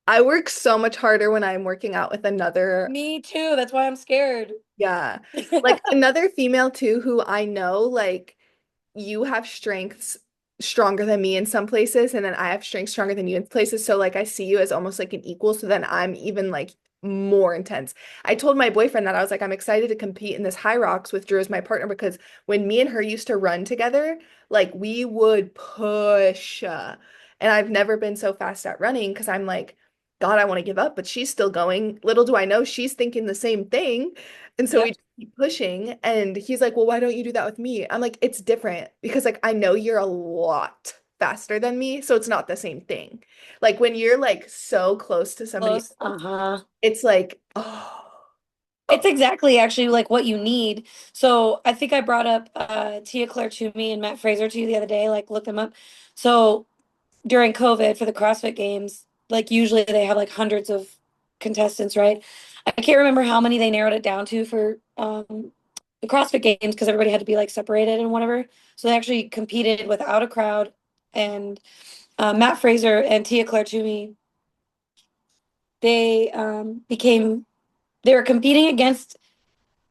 I work so much harder when I'm working out with another, Me too. That's why I'm scared. yeah, like another female too, who I know, like, you have strengths stronger than me in some places, and then I have strengths stronger than you in places. So like I see you as almost like an equal. So then I'm even like more intense. I told my boyfriend that I was like, I'm excited to compete in this HYROX with Drew as my partner because when me and her used to run together, like we would push. And I've never been so fast at running because I'm like, God, I want to give up, but she's still going. Little do I know she's thinking the same thing. And so we Yep. keep pushing. And he's like, well, why don't you do that with me? I'm like, it's different because like I know you're a lot faster than me, so it's not the same thing. Like when you're like so close to somebody Close. else, Uh-huh. it's like, oh, It's oh, exactly actually like what you need. So I think I brought up Tia Claire Toomey and Matt Fraser to you the other day, like look them up. So during COVID for the CrossFit Games, like usually they have like hundreds of contestants, right? I can't remember how many they narrowed it down to for the CrossFit Games because everybody had to be like separated and whatever. So they actually competed without a crowd. And Matt Fraser and Tia Claire Toomey, they became they were competing against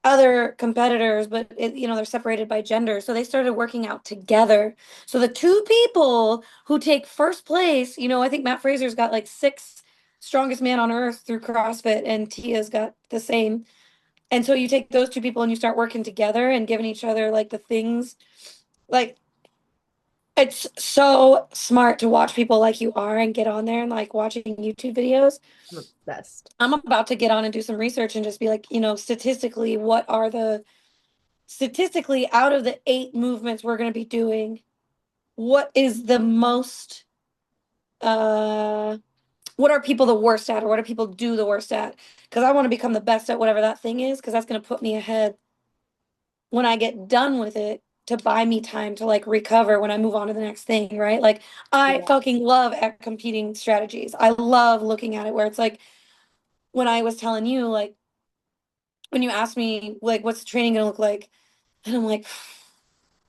other competitors, but they're separated by gender. So they started working out together. So the two people who take first place, I think Matt Fraser's got like six strongest man on earth through CrossFit, and Tia's got the same. And so you take those two people and you start working together and giving each other like the things. Like it's so smart to watch people like you are and get on there and like watching YouTube videos. I'm obsessed. I'm about to get on and do some research and just be like, statistically, statistically out of the 8 movements we're going to be doing, what is the most uh what are people the worst at, or what do people do the worst at? Because I want to become the best at whatever that thing is, because that's going to put me ahead when I get done with it, to buy me time to like recover when I move on to the next thing, right? Like I Yeah. fucking love at competing strategies. I love looking at it where it's like when I was telling you, like when you asked me like what's the training going to look like, and I'm like,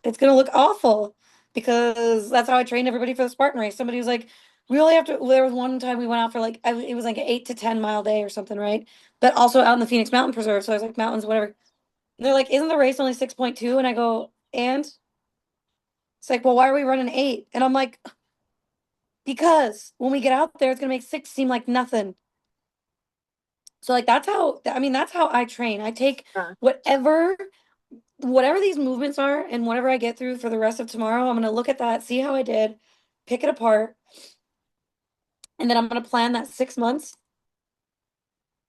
it's gonna look awful because that's how I trained everybody for the Spartan race. Somebody was like, we only have to. There was one time we went out for like it was like an 8 to 10 mile day or something, right? But also out in the Phoenix Mountain Preserve. So I was like, mountains, whatever. And they're like, isn't the race only 6.2? And I go, and it's like, well, why are we running 8? And I'm like, because when we get out there, it's gonna make 6 seem like nothing. So like that's how I train. I take Yeah. whatever whatever these movements are and whatever I get through for the rest of tomorrow, I'm going to look at that, see how I did, pick it apart, and then I'm going to plan that 6 months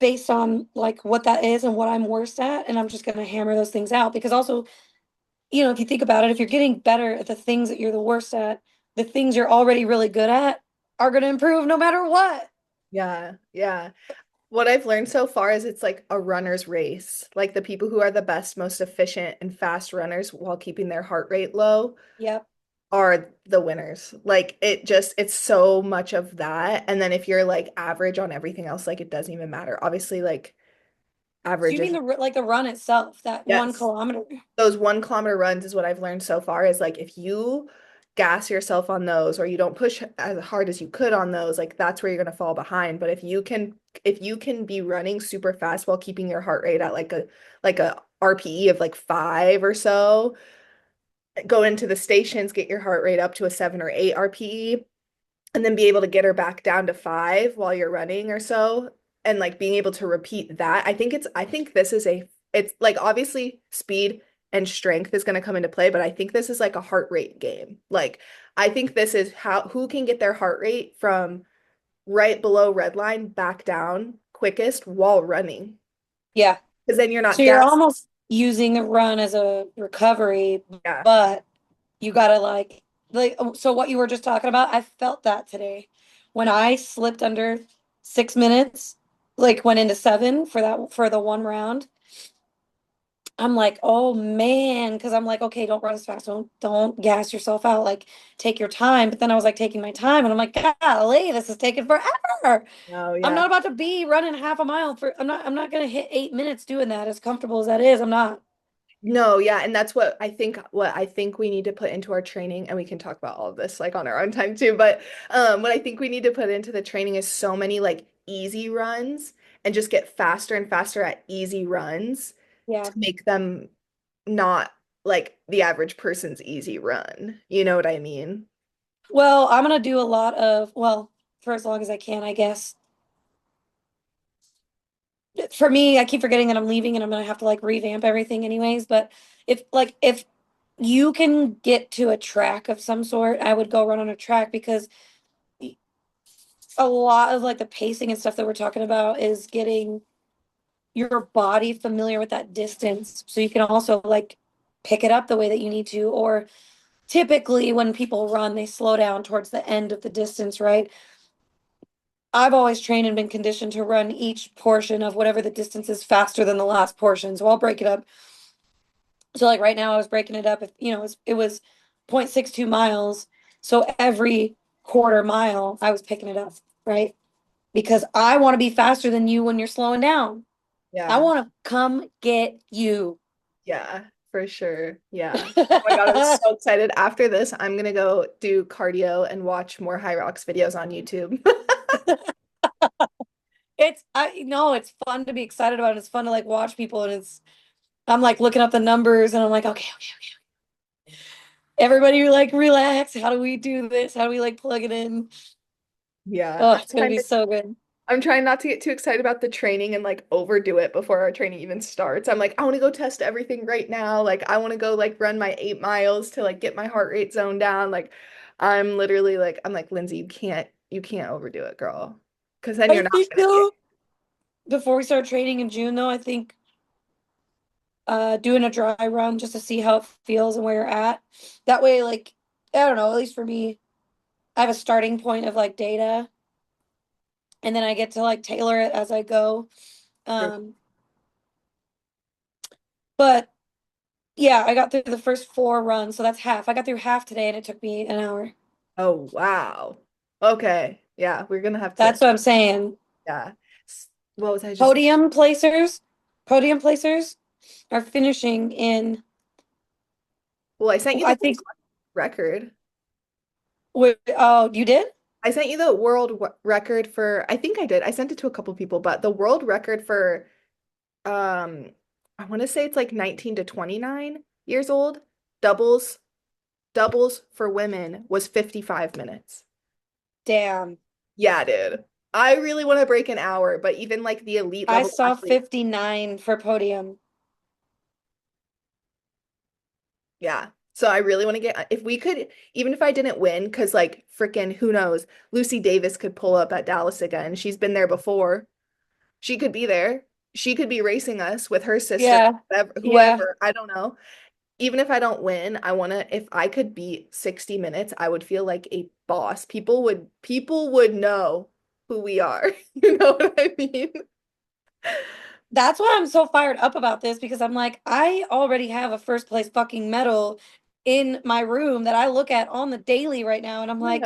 based on like what that is and what I'm worst at. And I'm just going to hammer those things out because also, if you think about it, if you're getting better at the things that you're the worst at, the things you're already really good at are going to improve no matter what. Yeah. Yeah. What I've learned so far is it's like a runner's race. Like the people who are the best, most efficient, and fast runners while keeping their heart rate low Yep. are the winners. Like it's so much of that. And then if you're like average on everything else, like it doesn't even matter. Obviously, like So average you mean is, the run itself, that one yes, kilometer? those 1 kilometer runs is what I've learned so far is like if you gas yourself on those or you don't push as hard as you could on those, like that's where you're gonna fall behind. But if you can be running super fast while keeping your heart rate at like a RPE of like 5 or so, go into the stations, get your heart rate up to a 7 or 8 RPE, and then be able to get her back down to 5 while you're running or so, and like being able to repeat that. I think this is it's like obviously speed and strength is going to come into play, but I think this is like a heart rate game. Like I think this is how who can get their heart rate from right below red line back down quickest while running, Yeah. because then you're So not you're gas. almost using the run as a recovery, Yeah. but you gotta so what you were just talking about, I felt that today when I slipped under 6 minutes, like went into 7 for the one round. I'm like, oh man, because I'm like, okay, don't run as fast, don't gas yourself out, like take your time. But then I was like taking my time, and I'm like, golly, this is taking forever. Oh I'm yeah. not about to be running half a mile for. I'm not gonna hit 8 minutes doing that. As comfortable as that is, I'm not. No, yeah, and that's what I think we need to put into our training, and we can talk about all of this like on our own time too, but what I think we need to put into the training is so many like easy runs and just get faster and faster at easy runs Yeah. to make them not like the average person's easy run. You know what I mean? Well, I'm gonna do a lot of for as long as I can, I guess. For me, I keep forgetting that I'm leaving and I'm gonna have to like revamp everything anyways. But if you can get to a track of some sort, I would go run on a track because a lot of like the pacing and stuff that we're talking about is getting your body familiar with that distance. So you can also like pick it up the way that you need to. Or typically when people run, they slow down towards the end of the distance, right? I've always trained and been conditioned to run each portion of whatever the distance is faster than the last portion. So I'll break it up. So like right now I was breaking it up if it was 0.62 miles. So every quarter mile I was picking it up, right? Because I want to be faster than you when you're slowing down. I Yeah. want to come get you. Yeah, for sure. Yeah. Oh my God, I'm so excited. After this, I'm gonna go do cardio and watch more HYROX videos on YouTube. I know it's fun to be excited about it. It's fun to like watch people and I'm like looking up the numbers and I'm like, okay, okay, okay. Everybody like relax. How do we do this? How do we like plug it in? Yeah, Oh, it's gonna be so good. I'm trying not to get too excited about the training and like overdo it before our training even starts. I'm like, I want to go test everything right now. Like, I want to go like run my 8 miles to like get my heart rate zone down. Like, I'm literally like, I'm like, Lindsay, you can't overdo it, girl. Because then I you're not think gonna get. though, before we start training in June though, I think doing a dry run just to see how it feels and where you're at. That way, like, I don't know, at least for me, I have a starting point of like data and then I get to like tailor it as I go. Um, but yeah, I got through the first 4 runs, so that's half. I got through half today and it took me an hour. Oh, wow. Okay. Yeah, we're gonna have to. That's what I'm saying. Yeah. What was I just saying? Podium placers, podium placers are finishing in, Well, I sent you I the think, record. oh, you did? I sent you the record for, I think I did. I sent it to a couple people, but the world record for um I want to say it's like 19 to 29 years old. Doubles doubles for women was 55 minutes. Damn. Yeah, dude. I really want to break an hour, but even like the elite I level saw athletes, 59 for podium. yeah. So I really want to get if we could, even if I didn't win, because like freaking who knows, Lucy Davis could pull up at Dallas again. She's been there before. She could be there. She could be racing us with her sister, Yeah. Yeah. whoever, I don't know. Even if I don't win, I want to, if I could beat 60 minutes, I would feel like a boss. People would know who we are. You know what I mean? That's why I'm so fired up about this because I'm like, I already have a first place fucking medal in my room that I look at on the daily right now. And I'm like,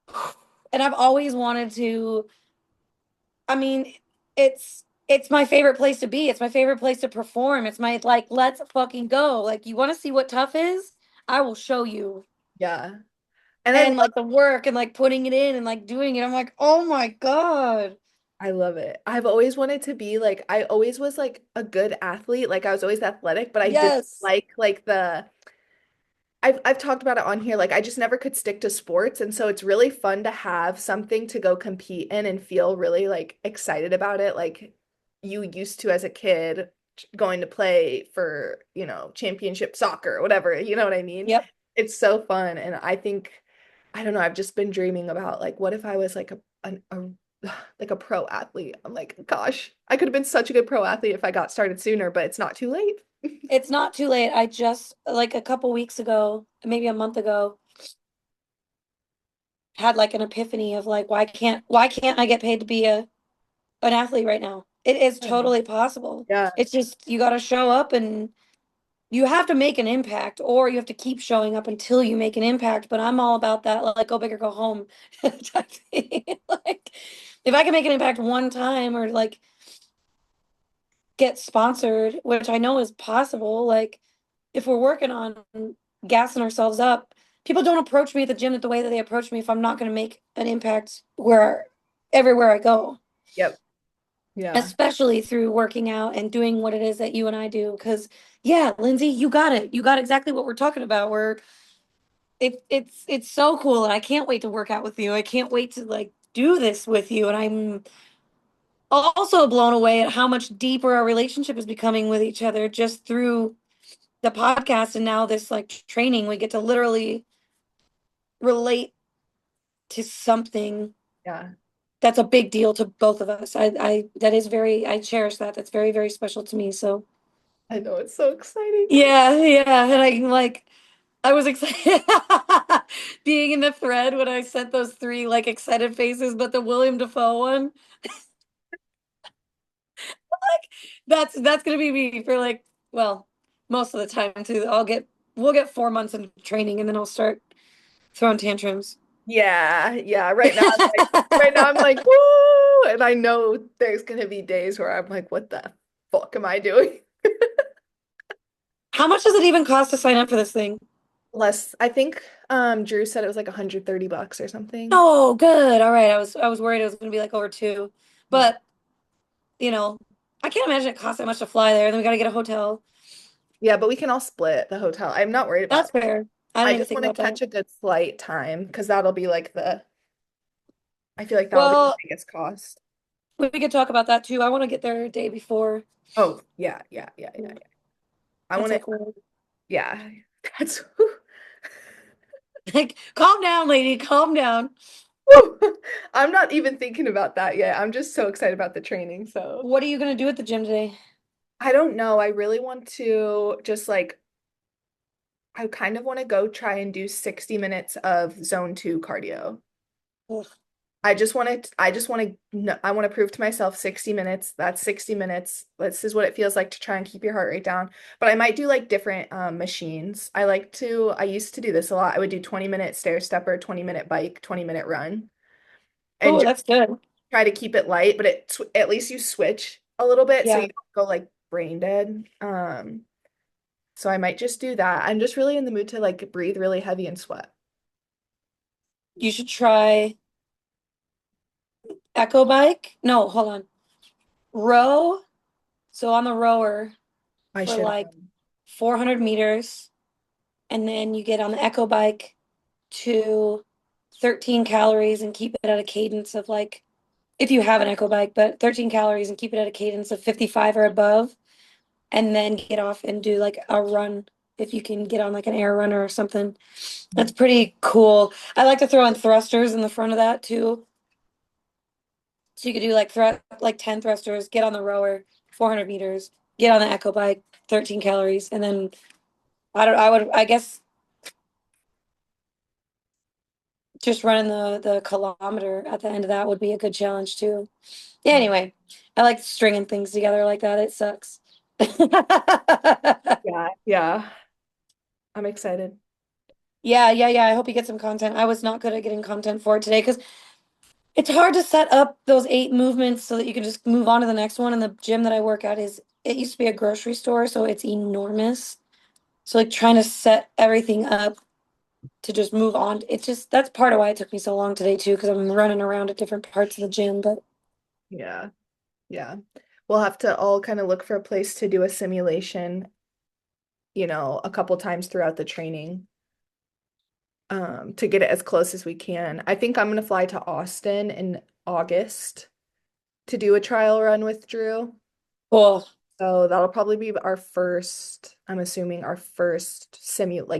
Yeah. and I've always wanted to, I mean, it's my favorite place to be. It's my favorite place to perform. It's my like, let's fucking go. Like, you want to see what tough is? I will show you. Yeah. And And like the work and like putting it in and like doing it. I'm like, oh my God. I love it. I've always wanted to be like I always was like a good athlete. Like I was always athletic, but I didn't Yes. like the I've talked about it on here. Like I just never could stick to sports. And so it's really fun to have something to go compete in and feel really like excited about it. Like you used to as a kid going to play for, championship soccer or whatever. You know what I mean? Yep. It's so fun. And I think, I don't know, I've just been dreaming about like, what if I was like like a pro athlete? I'm like, gosh, I could have been such a good pro athlete if I got started sooner, but it's not too late. It's not too late. I just like a couple weeks ago, maybe a month ago, had like an epiphany of like why can't I get paid to be a an athlete right now? It is I don't know. totally possible. Yeah. It's just you got to show up and you have to make an impact, or you have to keep showing up until you make an impact. But I'm all about that, like go big or go home type thing. Like if I can make an impact one time or like get sponsored, which I know is possible, like if we're working on gassing ourselves up, people don't approach me at the gym the way that they approach me if I'm not going to make an impact where everywhere I go, Yep. Yeah. especially through working out and doing what it is that you and I do. Because yeah, Lindsay, you got it. You got exactly what we're talking about. Where it's so cool, and I can't wait to work out with you. I can't wait to like do this with you, and I'm also blown away at how much deeper our relationship is becoming with each other just through the podcast and now this like training. We get to literally relate to something Yeah. that's a big deal to both of us. That is very, I cherish that. That's very, very special to me. So I know it's so exciting. yeah, yeah. And I'm like, I was excited being in the thread when I sent those three like excited faces, but the William Dafoe one, like that's gonna be me for like, well, most of the time too. We'll get 4 months into training and then I'll start throwing tantrums. Yeah, yeah. Right now I'm like, woo! And I know there's gonna be days where I'm like, what the fuck am I doing? How much does it even cost to sign up for this thing? Less, I think Drew said it was like $130 or something. Oh, good. All right. I was worried it was going to be like over two, Yeah. but you know, I can't imagine it costs that much to fly there. Then we got to get a hotel. Yeah, but we can all split the hotel. I'm not worried about That's it. fair. I I didn't even just think want to about that. catch a good flight time because that'll be like I feel like that'll be the Well, biggest cost. we could talk about that too. I want to get there a day before. Oh, yeah, yeah, yeah, yeah, yeah. I That's want to, like, well, yeah. That's like, calm down, lady. Calm down. whew. I'm not even thinking about that yet. I'm just so excited about the training. So What are you going to do at the gym today? I don't know. I really want to just like, I kind of want to go try and do 60 minutes of zone 2 cardio. Ugh. I want to prove to myself 60 minutes. That's 60 minutes. This is what it feels like to try and keep your heart rate down. But I might do like different machines. I used to do this a lot. I would do 20-minute stair stepper, 20-minute bike, 20-minute run, and Oh, just that's good. try to keep it light, but at least you switch a little bit so you Yeah. don't go like brain dead. So I might just do that. I'm just really in the mood to like breathe really heavy and sweat. You should try Echo Bike. No, hold on. Row. So on the rower I for should like 400 meters. And then you get on the Echo Bike to 13 calories and keep it at a cadence of like, if you have an Echo Bike, but 13 calories and keep it at a cadence of 55 or above, and then get off and do like a run if you can get on like an air runner or something. That's pretty cool. I like to throw in thrusters in the front of that too. So you could do like 10 thrusters, get on the rower, 400 meters, get on the Echo Bike, 13 calories, and then I guess just running the kilometer at the end of that would be a good challenge too. Yeah, anyway, I like stringing things together like that. It sucks. Yeah, yeah. I'm excited. Yeah, yeah, yeah. I hope you get some content. I was not good at getting content for it today because it's hard to set up those 8 movements so that you can just move on to the next one. And the gym that I work at it used to be a grocery store, so it's enormous. So like trying to set everything up to just move on. It's just that's part of why it took me so long today too, because I'm running around at different parts of the gym. But Yeah, yeah. We'll have to all kind of look for a place to do a simulation, a couple times throughout the training, to get it as close as we can. I think I'm gonna fly to Austin in August to do a trial run with Drew. cool. So that'll probably be I'm assuming our first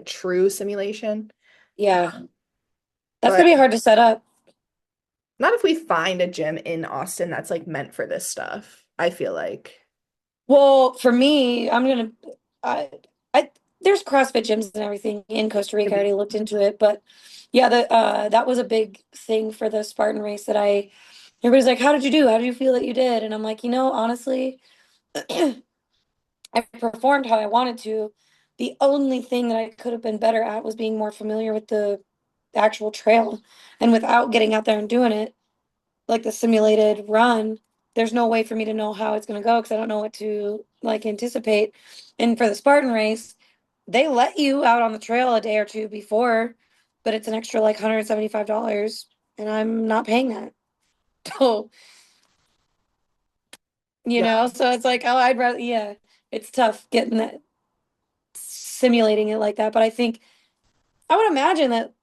true simulation. Yeah. That's But gonna be hard to set up. not if we find a gym in Austin that's like meant for this stuff, I feel like. Well, for me, I, I, there's CrossFit gyms and everything in Costa Rica. I already looked into it, but yeah, that was a big thing for the Spartan race that I Everybody's like, how did you do? How did you feel that you did? And I'm like, honestly, I performed how I wanted to. The only thing that I could have been better at was being more familiar with the actual trail. And without getting out there and doing it, like the simulated run, there's no way for me to know how it's going to go because I don't know what to like anticipate. And for the Spartan race, they let you out on the trail a day or two before, but it's an extra like $175, and I'm not paying that. So, Yeah. so it's like, oh, I'd rather, yeah, it's tough getting that, simulating it like that. But I think I would imagine that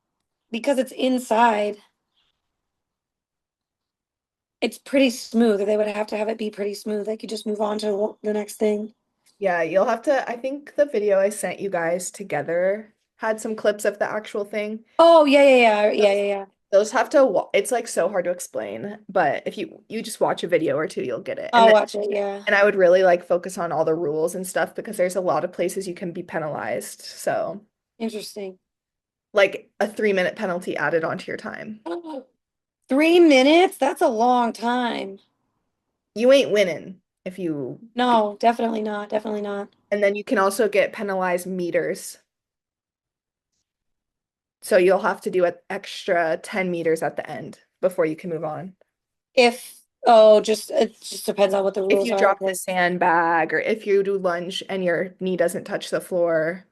because it's inside, it's pretty smooth, or they would have to have it be pretty smooth. They could just move on to the next thing. Yeah, you'll have to, I think the video I sent you guys together had some clips of the actual thing. Oh, yeah, yeah, yeah, yeah, Those, yeah, yeah. those have to, it's like so hard to explain, but if you just watch a video or two, you'll get it. I'll watch it, yeah. And I would really like focus on all the rules and stuff because there's a lot of places you can be penalized. So, Interesting. like a 3-minute penalty added onto your time. 3 minutes? That's a long time. You ain't winning if you, No, definitely not. Definitely not. and then you can also get penalized meters. So you'll have to do an extra 10 meters at the end before you can move on. Just it just depends on what the If rules you are. drop the sandbag or if you do lunge and your knee doesn't touch the floor.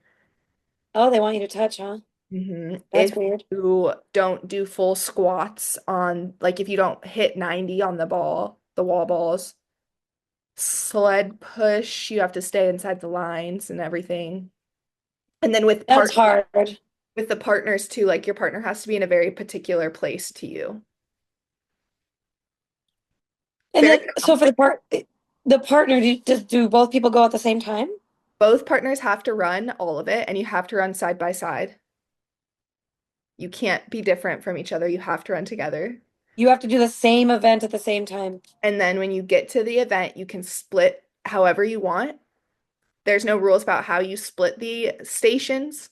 Oh, they want you to touch, huh? That's If weird. you don't do full squats on, like if you don't hit 90 on the ball, the wall balls, sled push, you have to stay inside the lines and everything. And then That's hard. with the partners too, like your partner has to be in a very particular place to you. And Very then, so for the partner, do both people go at the same time? both partners have to run all of it and you have to run side by side. You can't be different from each other. You have to run together. You have to do the same event at the same time. And then when you get to the event, you can split however you want. There's no rules about how you split the stations,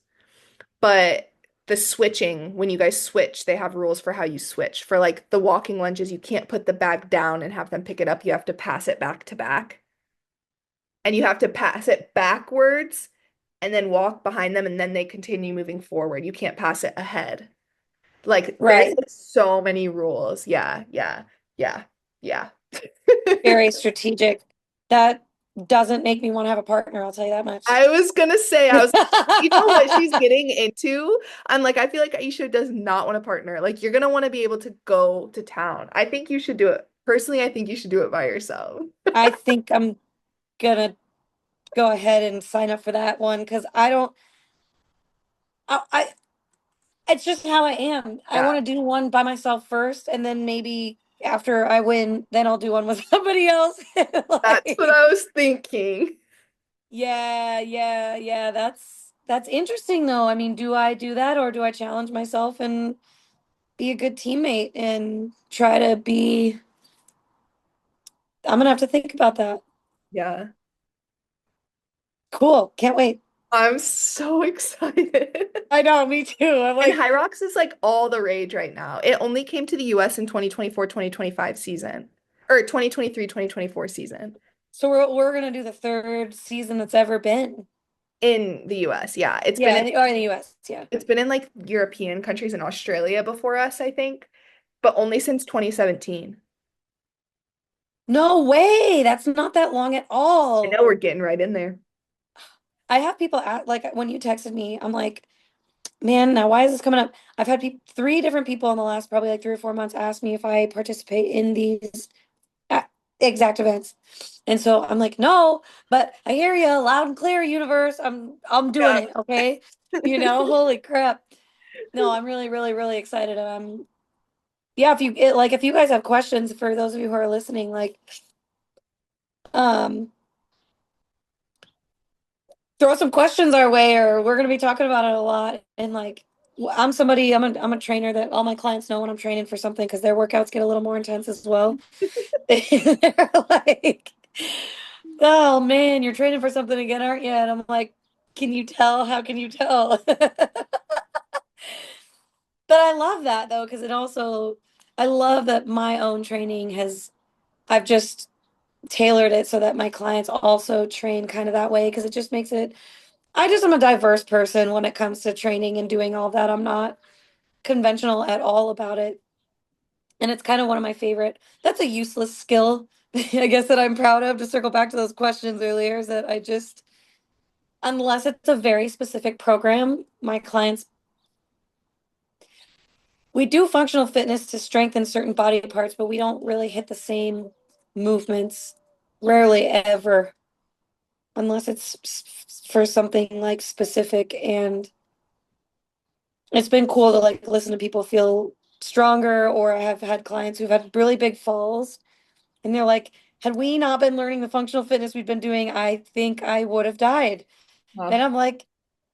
but the switching, when you guys switch, they have rules for how you switch. For like the walking lunges, you can't put the bag down and have them pick it up. You have to pass it back to back. And you have to pass it backwards and then walk behind them and then they continue moving forward. You can't pass it ahead. Like there's Right. like so many rules. Yeah, yeah, yeah, yeah. Very strategic. That doesn't make me want to have a partner, I'll tell you that much. I was gonna say, you know what she's getting into? I'm like, I feel like Aisha does not want a partner. Like, you're gonna want to be able to go to town. I think you should do it. Personally, I think you should do it by yourself. I think I'm gonna go ahead and sign up for that one because I it's just how I am. I Yeah, want to do one by myself first, and then maybe after I win, then I'll do one with somebody else. that's what Like, I was thinking. yeah, yeah, yeah. That's interesting though. I mean, do I do that or do I challenge myself and be a good teammate and try to be I'm gonna have to think about that. Yeah, Cool. Can't wait. I'm so excited. I know, me too. I'm And like, HYROX is like all the rage right now. It only came to the US in 2024-2025 season, or 2023-2024 season. so we're gonna do the third season that's ever been. In the US, yeah. Yeah, or in the US, yeah. It's been in like European countries and Australia before us, I think, but only since 2017. No way. That's not that long at I all. know we're getting right in there. I have people at like when you texted me, I'm like, man, now why is this coming up? I've had three different people in the last probably like 3 or 4 months ask me if I participate in these a- exact events. And so I'm like, no, but I hear you loud and clear, universe. I'm doing Yeah. it, okay? Holy crap. No, I'm really, really, really excited. And yeah, if you guys have questions for those of you who are listening, like um throw some questions our way, or we're gonna be talking about it a lot. And like I'm a trainer that all my clients know when I'm training for something because their workouts get a little more intense as well. They're like, oh man, you're training for something again, aren't you? And I'm like, can you tell? How can you tell? But I love that though, because it also I love that my own training has, I've just tailored it so that my clients also train kind of that way because it just makes it, I just am a diverse person when it comes to training and doing all that. I'm not conventional at all about it. And it's kind of one of my favorite, that's a useless skill, I guess, that I'm proud of, to circle back to those questions earlier, is that I just, unless it's a very specific program, my clients, we do functional fitness to strengthen certain body parts, but we don't really hit the same movements, rarely ever, unless it's for something like specific. And it's been cool to like listen to people feel stronger, or I have had clients who've had really big falls and they're like, had we not been learning the functional fitness we've been doing, I think I would have died. And Wow. I'm like,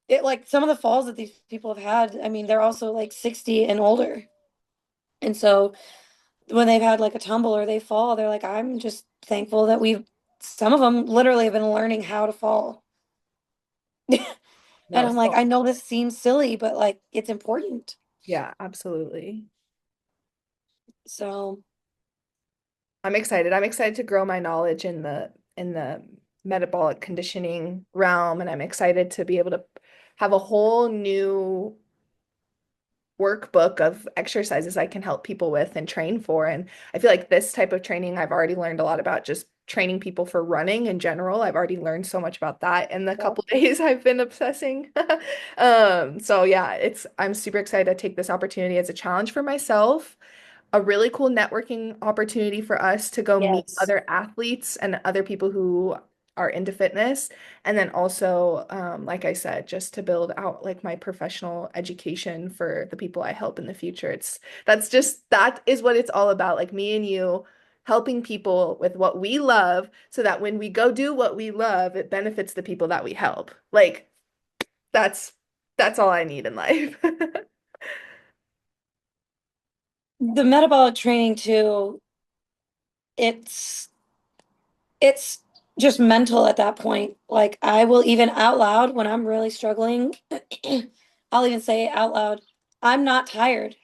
it, like some of the falls that these people have had, I mean, they're also like 60 and older. And so when they've had like a tumble or they fall, they're like, I'm just thankful that some of them literally have been learning how to fall. And No, I'm like, so I know this seems silly, but like it's important. yeah, absolutely. So I'm excited. I'm excited to grow my knowledge in the metabolic conditioning realm, and I'm excited to be able to have a whole new workbook of exercises I can help people with and train for. And I feel like this type of training, I've already learned a lot about just training people for running in general. I've already learned so much about that in the couple days I've been obsessing. So yeah, I'm super excited to take this opportunity as a challenge for myself, a really cool networking opportunity for us to go meet yes. other athletes and other people who are into fitness. And then also, like I said, just to build out like my professional education for the people I help in the future. That is what it's all about. Like me and you helping people with what we love so that when we go do what we love, it benefits the people that we help. Like that's that's all I need in life. The metabolic training too, it's it's just mental at that point. Like I will even out loud when I'm really struggling, I'll even say out loud, I'm not tired.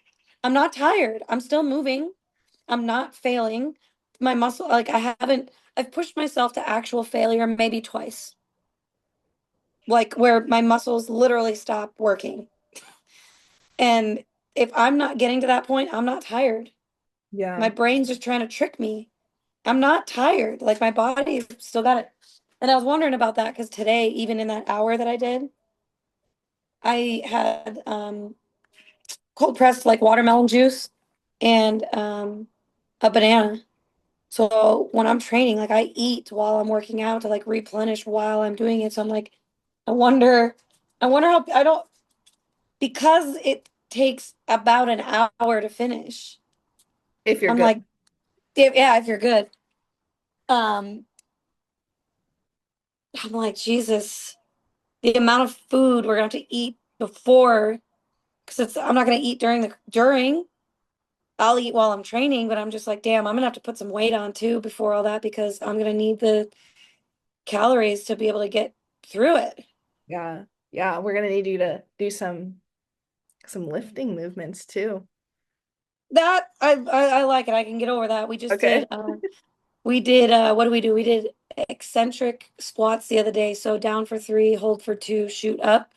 I'm not tired. I'm still moving. I'm not failing. My muscle, like I've pushed myself to actual failure maybe twice. Like where my muscles literally stop working. And if I'm not getting to that point, I'm not tired. My Yeah. brain's just trying to trick me. I'm not tired. Like my body's still got it. And I was wondering about that because today, even in that hour that I did, I had cold pressed like watermelon juice and a banana. So when I'm training, like I eat while I'm working out to like replenish while I'm doing it. So I'm like, I wonder, I wonder how I don't, because it takes about an hour to finish. If you're I'm good. like, yeah, if you're good. Um, I'm like, Jesus, the amount of food we're gonna have to eat before, because I'm not gonna eat during. I'll eat while I'm training, but I'm just like, damn, I'm gonna have to put some weight on too before all that because I'm gonna need the calories to be able to get through it. Yeah. Yeah, we're gonna need you to do some lifting movements too. That I like it. I can get over that. Okay. We did what do we do? We did eccentric squats the other day. So down for 3, hold for 2, shoot up.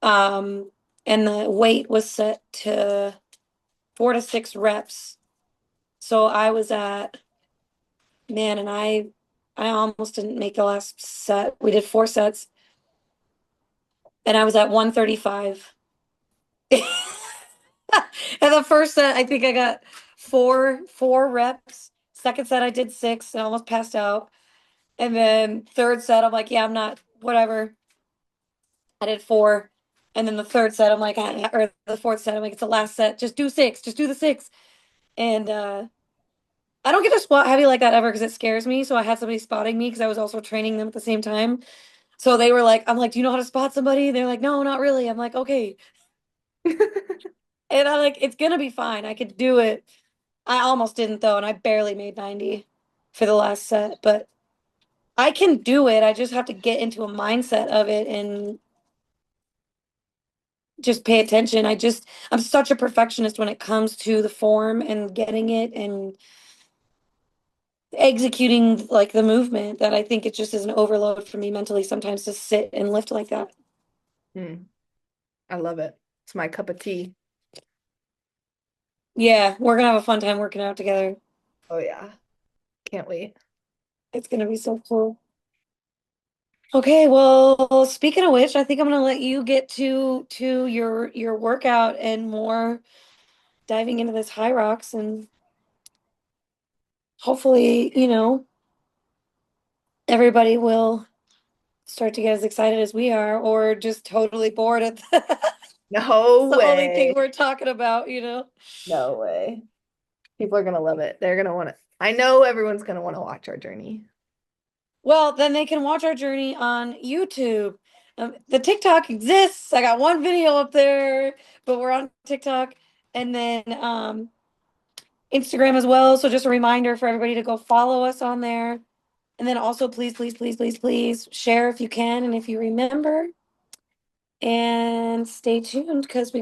Um, and the weight was set to 4 to 6 reps. So I was at, man, and I almost didn't make the last set. We did 4 sets and I was at 135. And the first set, I think I got four reps. Second set, I did 6 and almost passed out. And then third set, I'm like, yeah, I'm not, whatever. I did 4. And then the third set, I'm like, or the fourth set, I'm like, it's the last set. Just do 6. Just do the 6. And I don't get to squat heavy like that ever because it scares me. So I had somebody spotting me because I was also training them at the same time. So they were like, I'm like, do you know how to spot somebody? They're like, no, not really. I'm like, okay. And I like, it's gonna be fine. I could do it. I almost didn't though, and I barely made 90 for the last set, but I can do it. I just have to get into a mindset of it and just pay attention. I'm such a perfectionist when it comes to the form and getting it and executing like the movement that I think it just is an overload for me mentally sometimes to sit and lift like that. Mm, I love it. It's my cup of tea. Yeah, we're gonna have a fun time working out together. Oh yeah. Can't wait. It's gonna be so cool. Okay, well, speaking of which, I think I'm gonna let you get to your workout and more diving into this high rocks and hopefully, everybody will start to get as excited as we are or just totally bored at No the only thing way. we're talking about. No way. People are gonna love it. They're gonna want to. I know everyone's gonna want to watch our journey. Well, then they can watch our journey on YouTube. The TikTok exists. I got one video up there, but we're on TikTok and then Instagram as well. So just a reminder for everybody to go follow us on there. And then also please, please, please, please, please share if you can and if you remember. And stay tuned because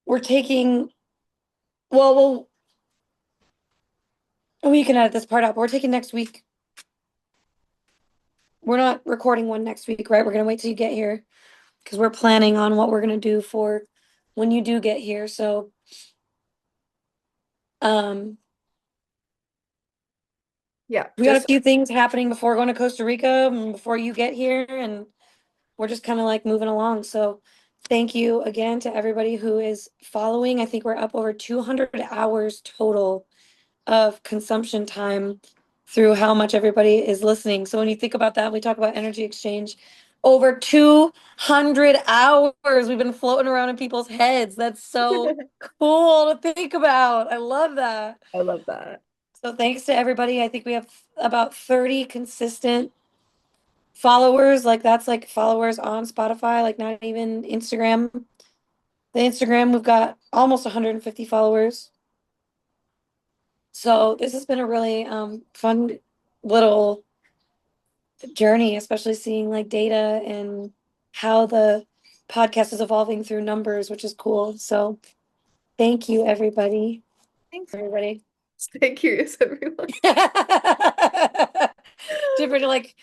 we're taking, well, we can edit this part out, but we're taking next week. We're not recording one next week, right? We're gonna wait till you get here because we're planning on what we're gonna do for when you do get here. So, um, Yeah, we got a just few things happening before going to Costa Rica and before you get here, and we're just kind of like moving along. So, thank you again to everybody who is following. I think we're up over 200 hours total of consumption time through how much everybody is listening. So when you think about that, we talk about energy exchange. Over 200 hours we've been floating around in people's heads. That's so cool to think about. I love that. I love that. So thanks to everybody. I think we have about 30 consistent followers. Like that's like followers on Spotify, like not even Instagram. The Instagram, we've got almost 150 followers. So this has been a really fun little journey, especially seeing like data and how the podcast is evolving through numbers, which is cool. So thank you, everybody. Thanks. Everybody. Stay curious, everyone. Different, like.